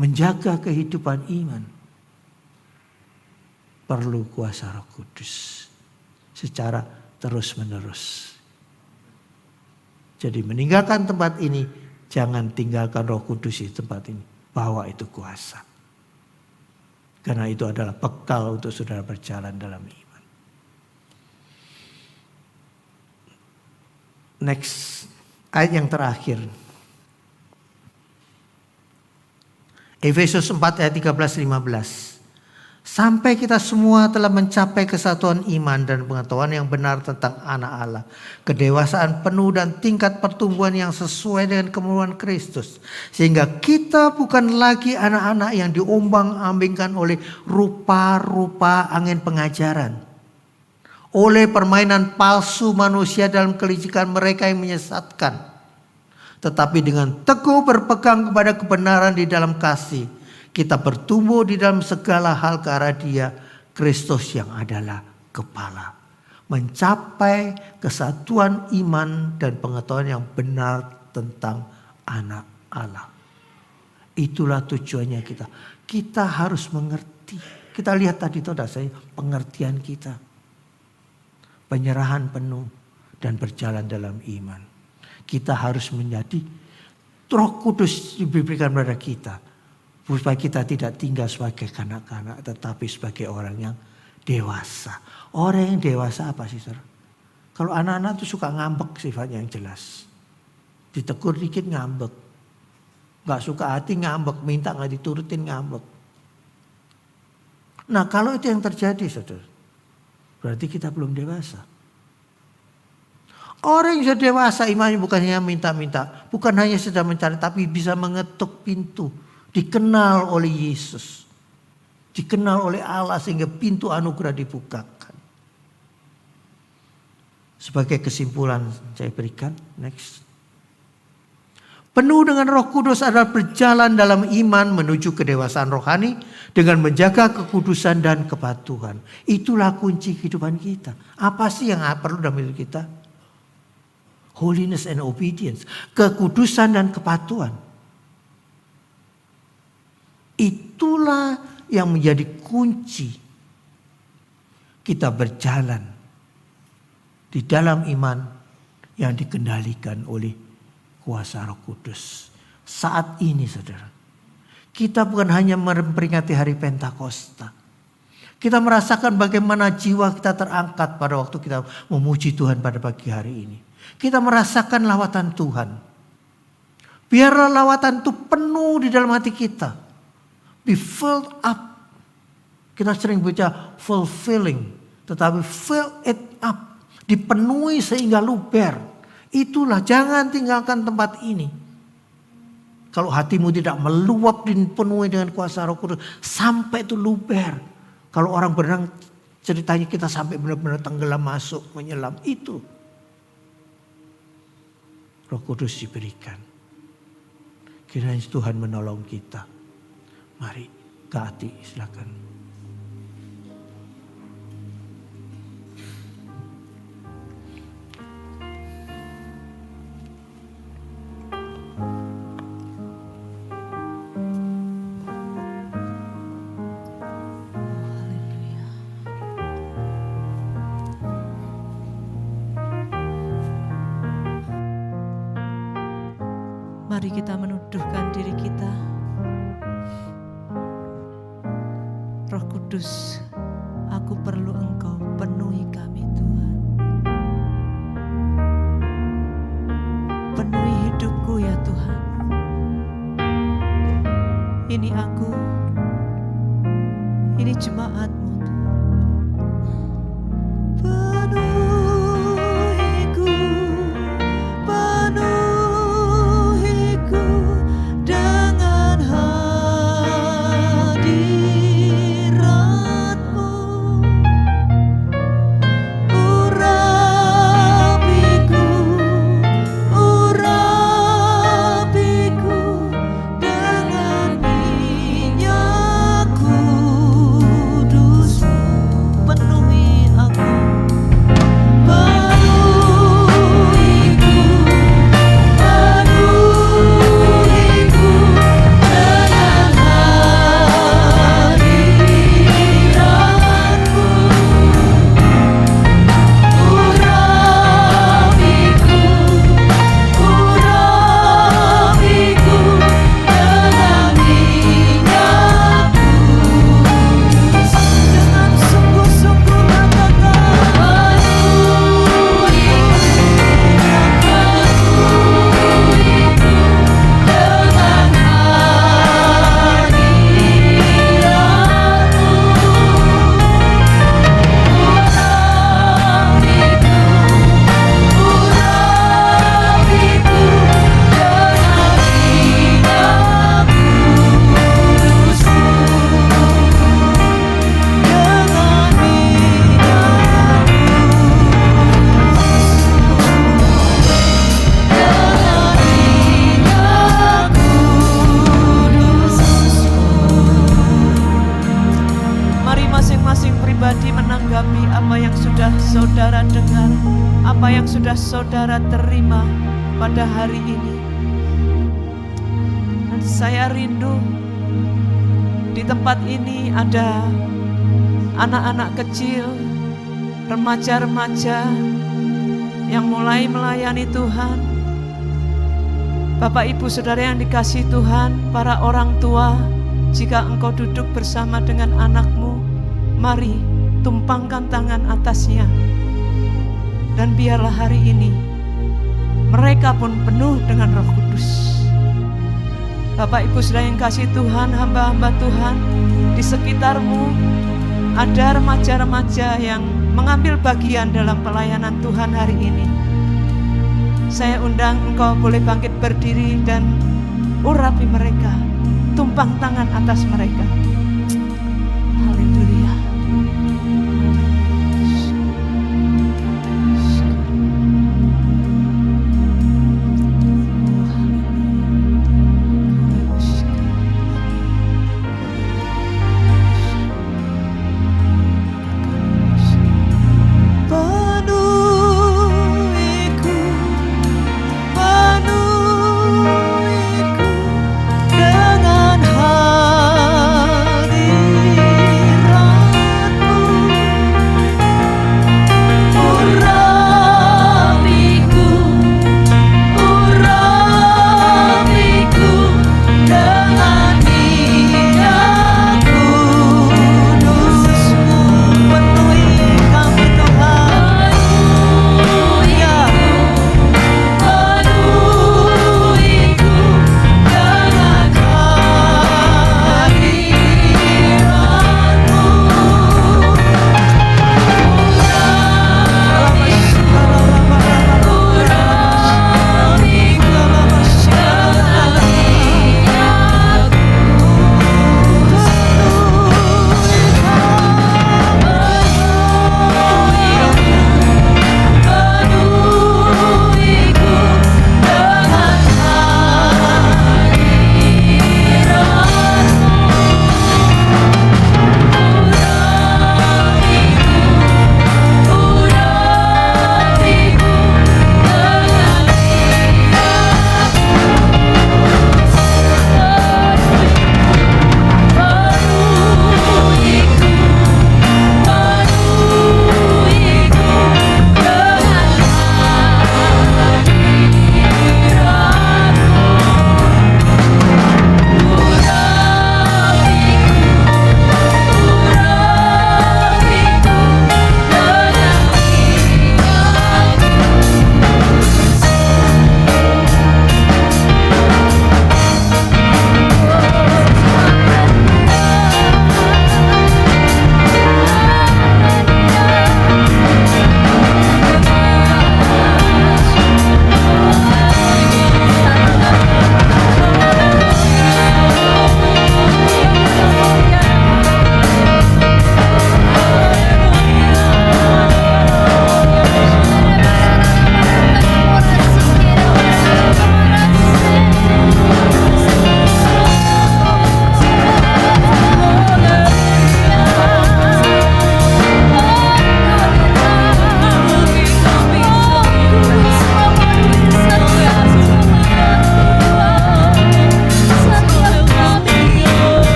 Menjaga kehidupan iman. Perlu kuasa Roh Kudus. Secara terus menerus. Jadi meninggalkan tempat ini, jangan tinggalkan Roh Kudus di tempat ini. Bawa itu kuasa. Karena itu adalah bekal untuk saudara berjalan dalam iman. Next, ayat yang terakhir. Efesus 4 ayat 13-15. Sampai kita semua telah mencapai kesatuan iman dan pengetahuan yang benar tentang anak Allah. Kedewasaan penuh dan tingkat pertumbuhan yang sesuai dengan kemuliaan Kristus. Sehingga kita bukan lagi anak-anak yang diombang-ambingkan oleh rupa-rupa angin pengajaran. Oleh permainan palsu manusia dalam kelicikan mereka yang menyesatkan. Tetapi dengan teguh berpegang kepada kebenaran di dalam kasih. Kita bertumbuh di dalam segala hal ke arah Dia, Kristus yang adalah kepala. Mencapai kesatuan iman dan pengetahuan yang benar tentang anak Allah. Itulah tujuannya kita. Kita harus mengerti. Kita lihat tadi itu dasarnya pengertian kita. Penyerahan penuh dan berjalan dalam iman. Kita harus menjadi Roh Kudus diberikan kepada kita. Supaya kita tidak tinggal sebagai kanak-kanak, tetapi sebagai orang yang dewasa. Orang yang dewasa apa sih, saudara? Kalau anak-anak itu suka ngambek sifatnya yang jelas. Ditegur dikit ngambek. Gak suka hati ngambek, minta gak diturutin ngambek. Nah kalau itu yang terjadi, saudara, berarti kita belum dewasa. Orang yang sudah dewasa imannya bukan hanya minta-minta, bukan hanya sedang mencari, tapi bisa mengetuk pintu. Dikenal oleh Yesus. Dikenal oleh Allah sehingga pintu anugerah dibukakan. Sebagai kesimpulan saya berikan, next. Penuh dengan Roh Kudus adalah berjalan dalam iman menuju kedewasaan rohani dengan menjaga kekudusan dan kepatuhan. Itulah kunci kehidupan kita. Apa sih yang perlu dalam hidup kita? Holiness and obedience. Kekudusan dan kepatuhan. Itulah yang menjadi kunci kita berjalan di dalam iman yang dikendalikan oleh kuasa Roh Kudus. Saat ini saudara, kita bukan hanya memperingati hari Pentakosta. Kita merasakan bagaimana jiwa kita terangkat pada waktu kita memuji Tuhan pada pagi hari ini. Kita merasakan lawatan Tuhan. Biarlah lawatan itu penuh di dalam hati kita. Be filled up. Kita sering baca fulfilling. Tetapi fill it up. Dipenuhi sehingga luber. Itulah, jangan tinggalkan tempat ini. Kalau hatimu tidak meluap dan penuhi dengan kuasa Roh Kudus, sampai itu luber. Kalau orang berenang ceritanya kita sampai benar-benar tenggelam masuk, menyelam. Itu Roh Kudus diberikan. Kiranya Tuhan menolong kita. Mari ke hati, silakan. Mari kita menuduhkan diri kita. Roh Kudus, aku perlu Engkau, penuhi kami Tuhan. Penuhi hidupku ya Tuhan. Ini aku, ini jemaat-Mu Tuhan. Penuhiku, penuhiku dengan hadirat-Mu. Urapiku, urapiku dengan minyak kudus. Penuhi aku. Penuhiku, penuhiku dengan hadirat-Mu. Urapiku, urapiku dengan minyak kudus. Dengan sungguh-sungguh katakan, penuhiku, penuhiku dengan Mari masing-masing pribadi menanggapi apa yang sudah saudara dengar, apa yang sudah saudara terima pada hari ini. Dan saya rindu di tempat ini ada anak-anak kecil, remaja-remaja yang mulai melayani Tuhan. Bapak Ibu Saudara yang dikasihi Tuhan, para orang tua, Jika engkau duduk bersama dengan anakmu, mari tumpangkan tangan atasnya. Dan biarlah hari ini mereka pun penuh dengan Roh Kudus. Bapak Ibu Saudara yang kasih Tuhan, hamba-hamba Tuhan, di sekitarmu ada remaja-remaja yang mengambil bagian dalam pelayanan Tuhan hari ini. Saya undang engkau boleh bangkit berdiri dan urapi mereka, tumpang tangan atas mereka. Haleluya.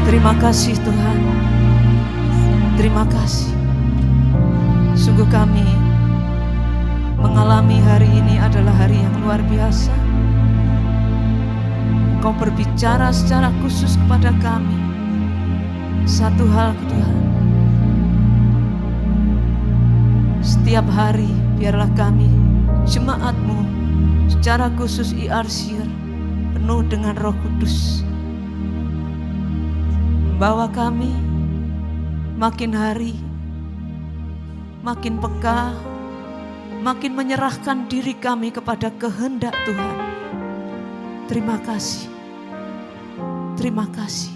Terima kasih Tuhan. Terima kasih. Sungguh kami mengalami hari ini adalah hari yang luar biasa. Engkau berbicara secara khusus kepada kami. Satu hal Tuhan, setiap hari biarlah kami, jemaat-Mu, secara khusus IRC penuh dengan Roh Kudus, membawa kami makin hari makin peka, makin menyerahkan diri kami kepada kehendak Tuhan. Terima kasih, terima kasih.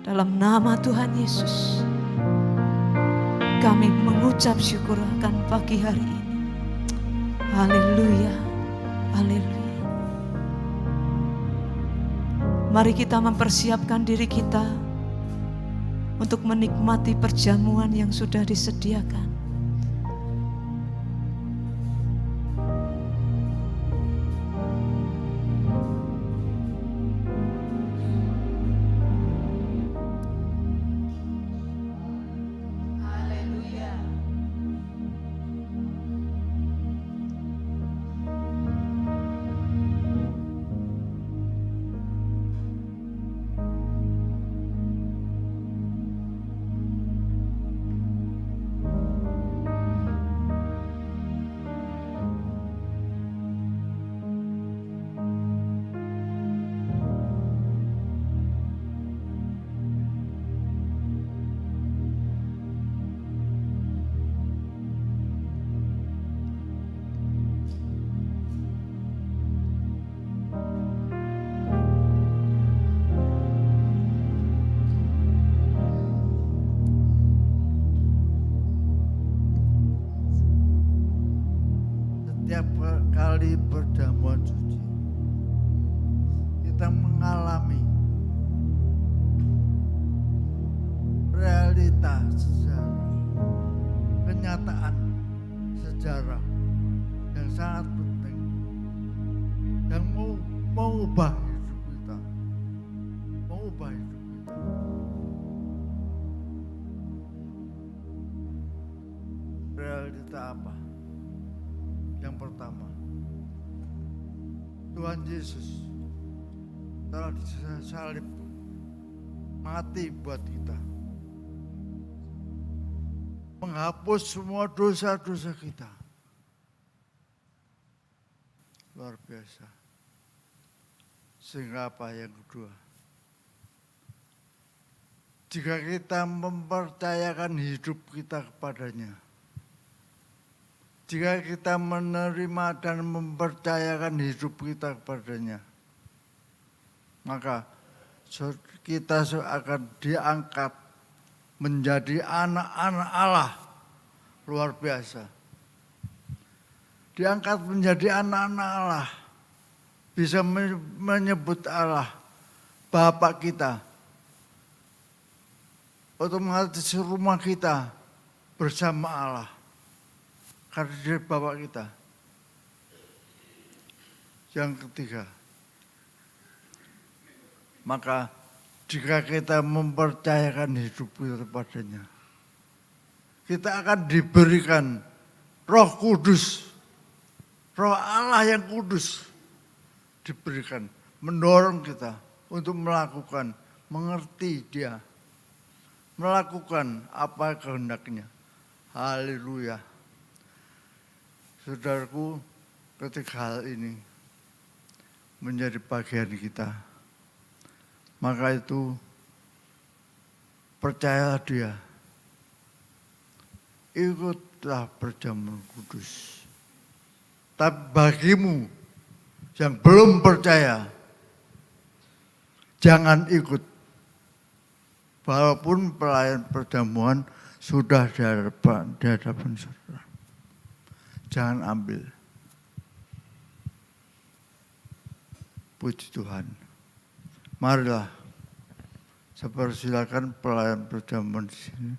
Dalam nama Tuhan Yesus, kami mengucap syukur akan pagi hari ini. Haleluya, haleluya. Mari kita mempersiapkan diri kita untuk menikmati perjamuan yang sudah disediakan. Setiap kali perjamuan suci, kita mengalami realita sejarah, kenyataan sejarah yang sangat penting, yang mengubah hidup kita, mengubah hidup kita. Realita apa? Yang pertama, Tuhan Yesus telah disalib, mati buat kita, menghapus semua dosa-dosa kita. Luar biasa. Sehingga apa yang kedua? Jika kita mempercayakan hidup kita kepadanya, jika kita menerima dan mempercayakan hidup kita kepadanya, maka kita akan diangkat menjadi anak-anak Allah. Luar biasa. Diangkat menjadi anak-anak Allah. Bisa menyebut Allah Bapa kita. Otomatis rumah kita bersama Allah. Karena dia Bapak kita. Yang ketiga, maka jika kita mempercayakan hidup kita kepadanya, kita akan diberikan Roh Kudus, Roh Allah yang kudus diberikan, mendorong kita untuk melakukan, mengerti dia, melakukan apa kehendaknya. Haleluya. Saudaraku, ketika hal ini menjadi bagian kita, maka itu percayalah dia, ikutlah perjamuan kudus. Tapi bagimu yang belum percaya, jangan ikut. Walaupun pelayan perjamuan sudah di hadapan saudara. Jangan ambil. Puji Tuhan. Marilah, saya persilakan pelayan perjamuan di sini.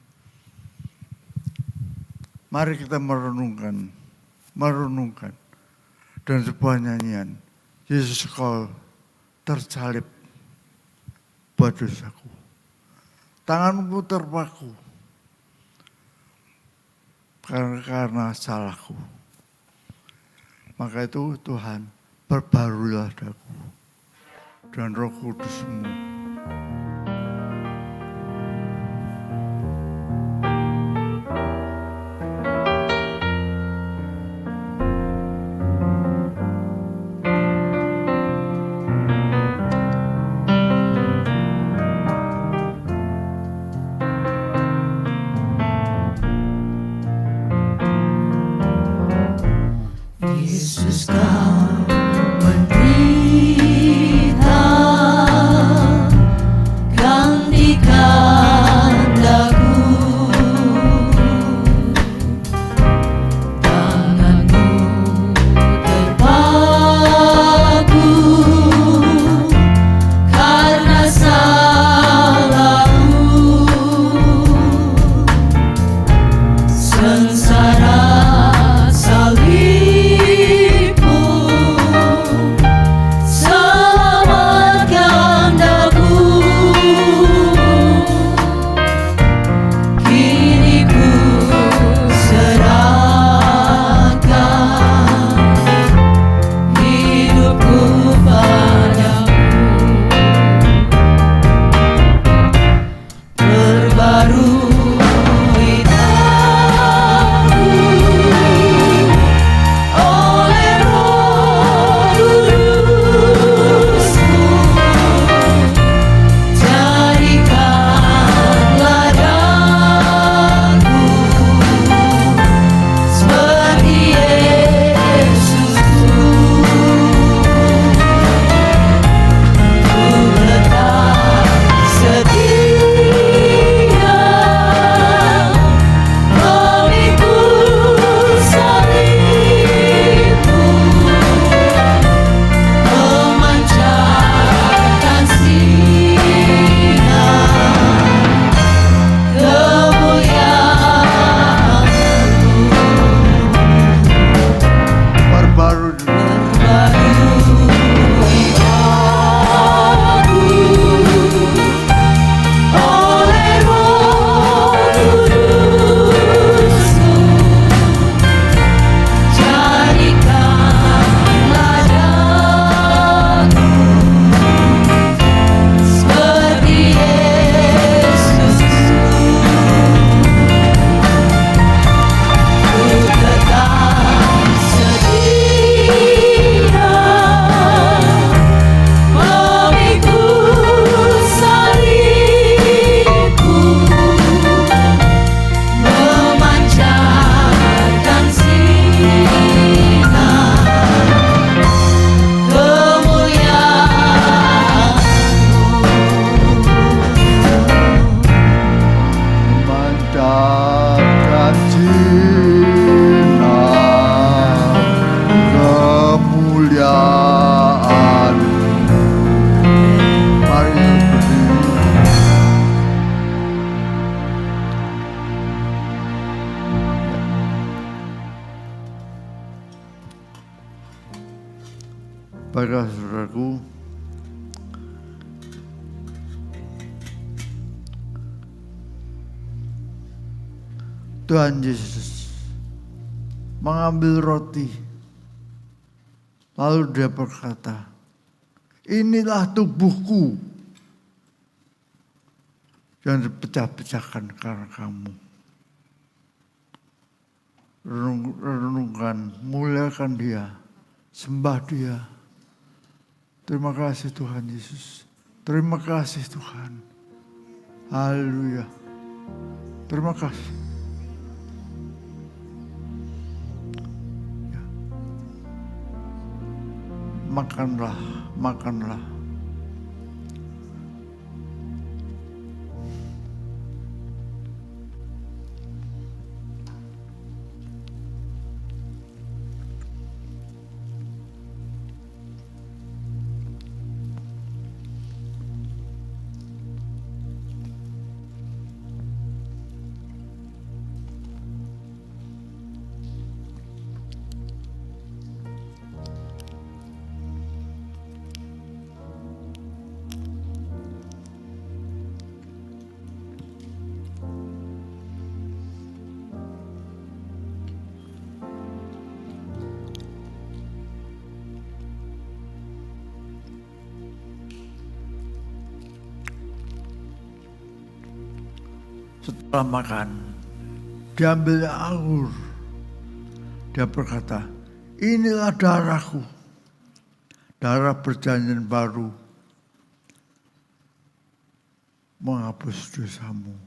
Mari kita merenungkan dan sebuah nyanyian. Yesus, kau tersalib buat dosaku. Tanganmu terpaku karena salahku. Maka itu Tuhan, perbaruilah daku dan Roh Kudus-Mu. Yesus kau menderita, gantikan daku, tanganmu terpaku karena salahku, sengsara salibmu, selamatkan daku, kini ku serahkan hidupku padamu, perbarui daku oleh Roh Kudus-Mu, jadikanlah daku seperti Yesus-Ku, ku tetap setia memikul salibmu, memancarkan sinar kemuliaan-Mu, Perbarui perbarui daku oleh Roh Kudus-Mu, jadikanlah daku seperti Yesus-Ku, ku tetap setia memikul salibmu, memancarkan sinar kemuliaan-Mu, memancarkan sinar kemuliaan. Mari berdiri. Baiklah saudaraku, Tuhan Yesus mengambil roti, lalu dia berkata, inilah tubuhku yang dipecah-pecahkan karena kamu. Renungkan, muliakan dia, sembah dia. Terima kasih Tuhan Yesus. Terima kasih Tuhan. Haleluya. Terima kasih. Ya. Makanlah, makanlah. setelah makan, diambil anggur. Dia berkata, inilah darahku, darah perjanjian baru, menghapus dosamu.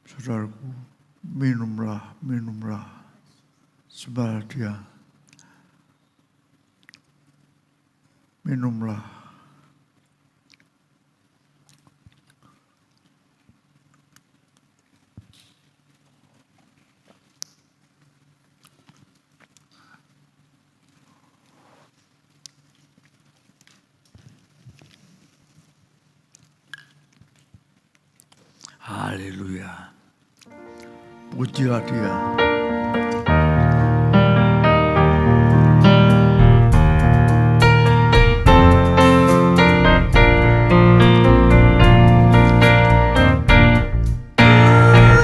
Saudaraku, minumlah, minumlah. Sebelah dia. Minumlah. Haleluya. Pujilah dia.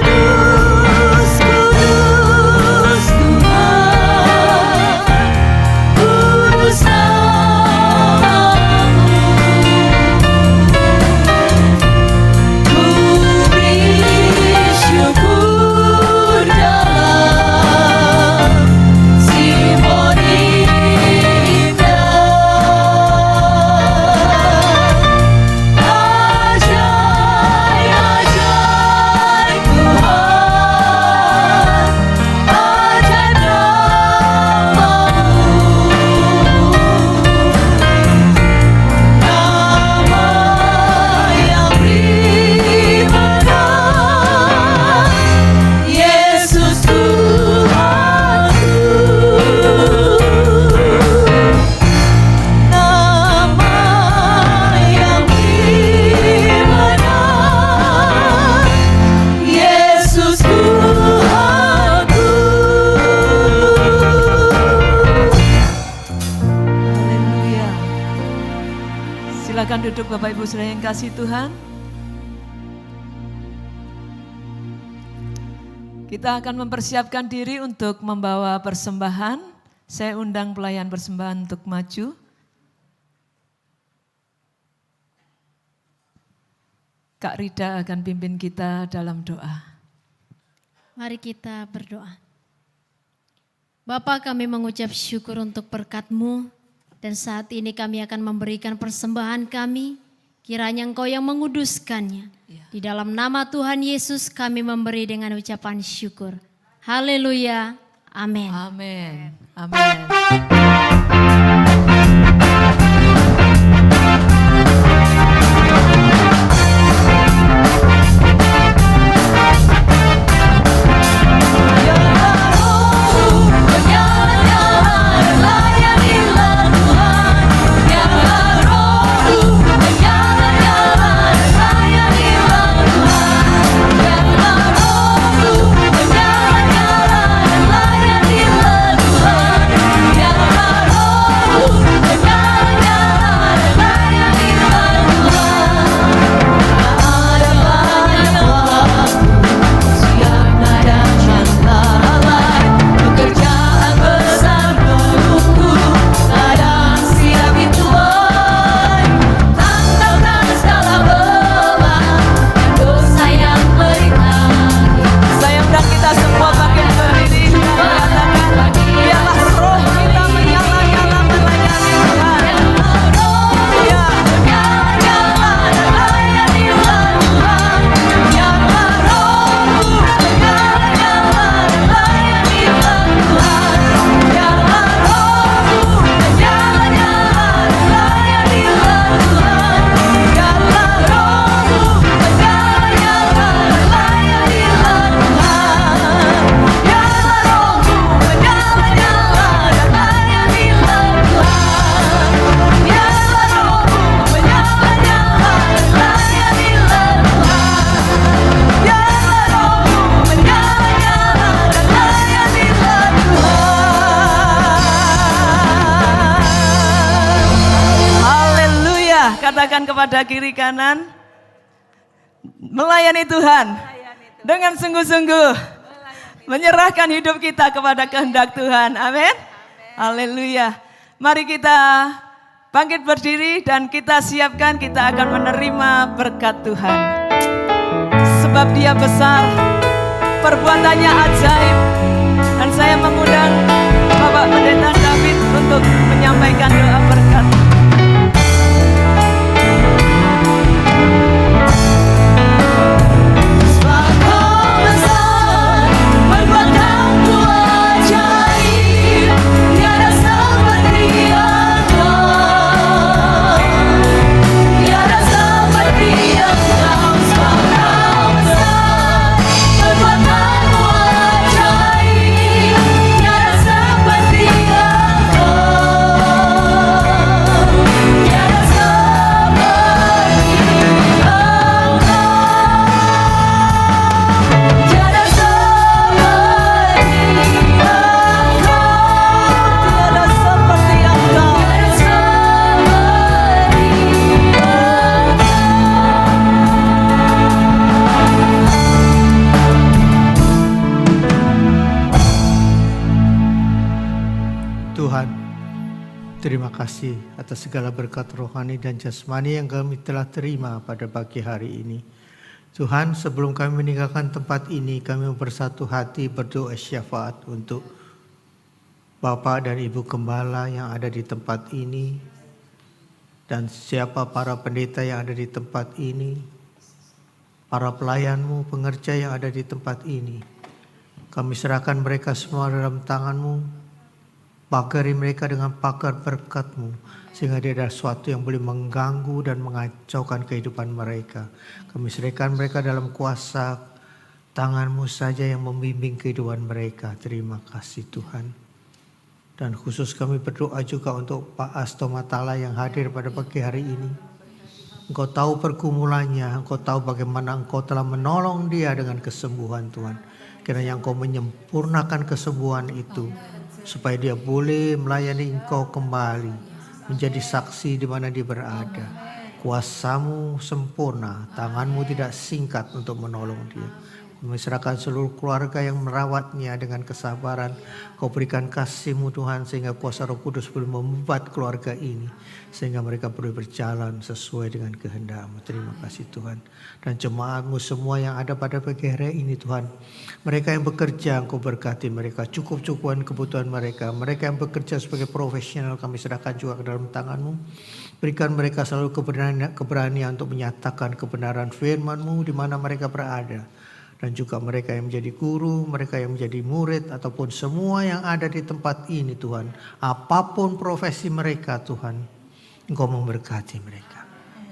Kudus, kudus Tuhan, kudus namamu. Ku beri syukur dalam simfoni indah. Ajaib, ajaib Tuhan, ajaib nama yang beribadah, Yesus Tuhanku. Nama yang beribadah, Yesus Tuhanku. Haleluya. Silakan duduk Bapak Ibu Saudara yang kasih Tuhan. Kita akan mempersiapkan diri untuk membawa persembahan. Saya undang pelayan persembahan untuk maju. Kak Rida akan pimpin kita dalam doa. Mari kita berdoa. Bapa, kami mengucap syukur untuk berkat-Mu, dan saat ini kami akan memberikan persembahan kami, kiranya Engkau yang menguduskannya. Di dalam nama Tuhan Yesus kami memberi dengan ucapan syukur. Haleluya. Amin. Amin. Amin. Katakan kepada kiri kanan, melayani Tuhan dengan sungguh-sungguh, menyerahkan hidup kita kepada kehendak Tuhan. Amin. Haleluya. Mari kita bangkit berdiri dan kita siapkan, kita akan menerima berkat Tuhan. sebab Dia besar, perbuatannya ajaib. Dan saya mengundang Bapak Pendeta David untuk menyampaikan doa berkat. Terima kasih atas segala berkat rohani dan jasmani yang kami telah terima pada pagi hari ini. Tuhan, sebelum kami meninggalkan tempat ini, kami bersatu hati berdoa syafaat untuk Bapak dan Ibu Gembala yang ada di tempat ini, dan siapa para pendeta yang ada di tempat ini, para pelayan-Mu, pengerja yang ada di tempat ini. Kami serahkan mereka semua dalam tangan-Mu. Pagari mereka dengan pagar berkat-Mu, sehingga tidak ada sesuatu yang boleh mengganggu dan mengacaukan kehidupan mereka. Kami serahkan mereka dalam kuasa tangan-Mu saja yang membimbing kehidupan mereka. Terima kasih Tuhan. Dan khusus kami berdoa juga untuk Pak Asto Matala yang hadir pada pagi hari ini. Engkau tahu pergumulannya, Engkau tahu bagaimana Engkau telah menolong dia dengan kesembuhan Tuhan. Kiranya Engkau menyempurnakan kesembuhan itu, supaya dia boleh melayani Engkau kembali, menjadi saksi di mana dia berada. Kuasa-Mu sempurna, tangan-Mu tidak singkat untuk menolong dia. Menserahkan seluruh keluarga yang merawatnya dengan kesabaran. Kau berikan kasih-Mu Tuhan, sehingga kuasa Roh Kudus boleh membuat keluarga ini, sehingga mereka boleh berjalan sesuai dengan kehendak-Mu. Terima kasih Tuhan. Dan jemaat-Mu semua yang ada pada pagi hari ini Tuhan, mereka yang bekerja Engkau berkati mereka, cukup-cukupan kebutuhan mereka. Mereka yang bekerja sebagai profesional kami serahkan juga ke dalam tangan-Mu. Berikan mereka selalu keberanian untuk menyatakan kebenaran firman-Mu di mana mereka berada. Dan juga mereka yang menjadi guru, mereka yang menjadi murid, ataupun semua yang ada di tempat ini Tuhan. Apapun profesi mereka Tuhan, Engkau memberkati mereka.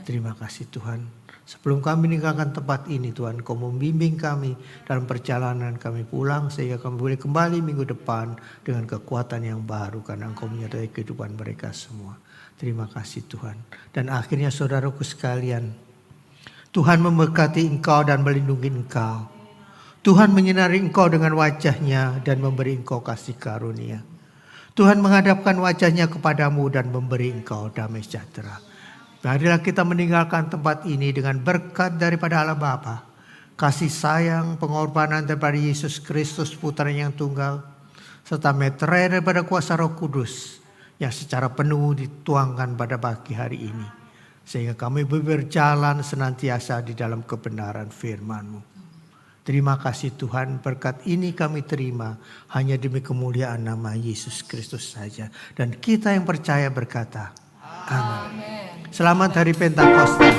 Terima kasih Tuhan. Sebelum kami meninggalkan tempat ini Tuhan, Engkau membimbing kami dalam perjalanan kami pulang, sehingga kami boleh kembali minggu depan dengan kekuatan yang baru, karena Engkau menyertai kehidupan mereka semua. Terima kasih Tuhan. Dan akhirnya saudaraku sekalian, Tuhan memberkati engkau dan melindungi engkau. Tuhan menyinari engkau dengan wajah-Nya dan memberi engkau kasih karunia. Tuhan menghadapkan wajah-Nya kepadamu dan memberi engkau damai sejahtera. Marilah kita meninggalkan tempat ini dengan berkat daripada Allah Bapa, kasih sayang, pengorbanan daripada Yesus Kristus Putra-Nya yang tunggal, serta meterai daripada kuasa Roh Kudus yang secara penuh dituangkan pada pagi hari ini, sehingga kami berjalan senantiasa di dalam kebenaran firman-Mu. Terima kasih Tuhan, berkat ini kami terima hanya demi kemuliaan nama Yesus Kristus saja. Dan kita yang percaya berkata, amin. Selamat Hari Pentakosta.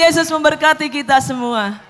Yesus memberkati kita semua.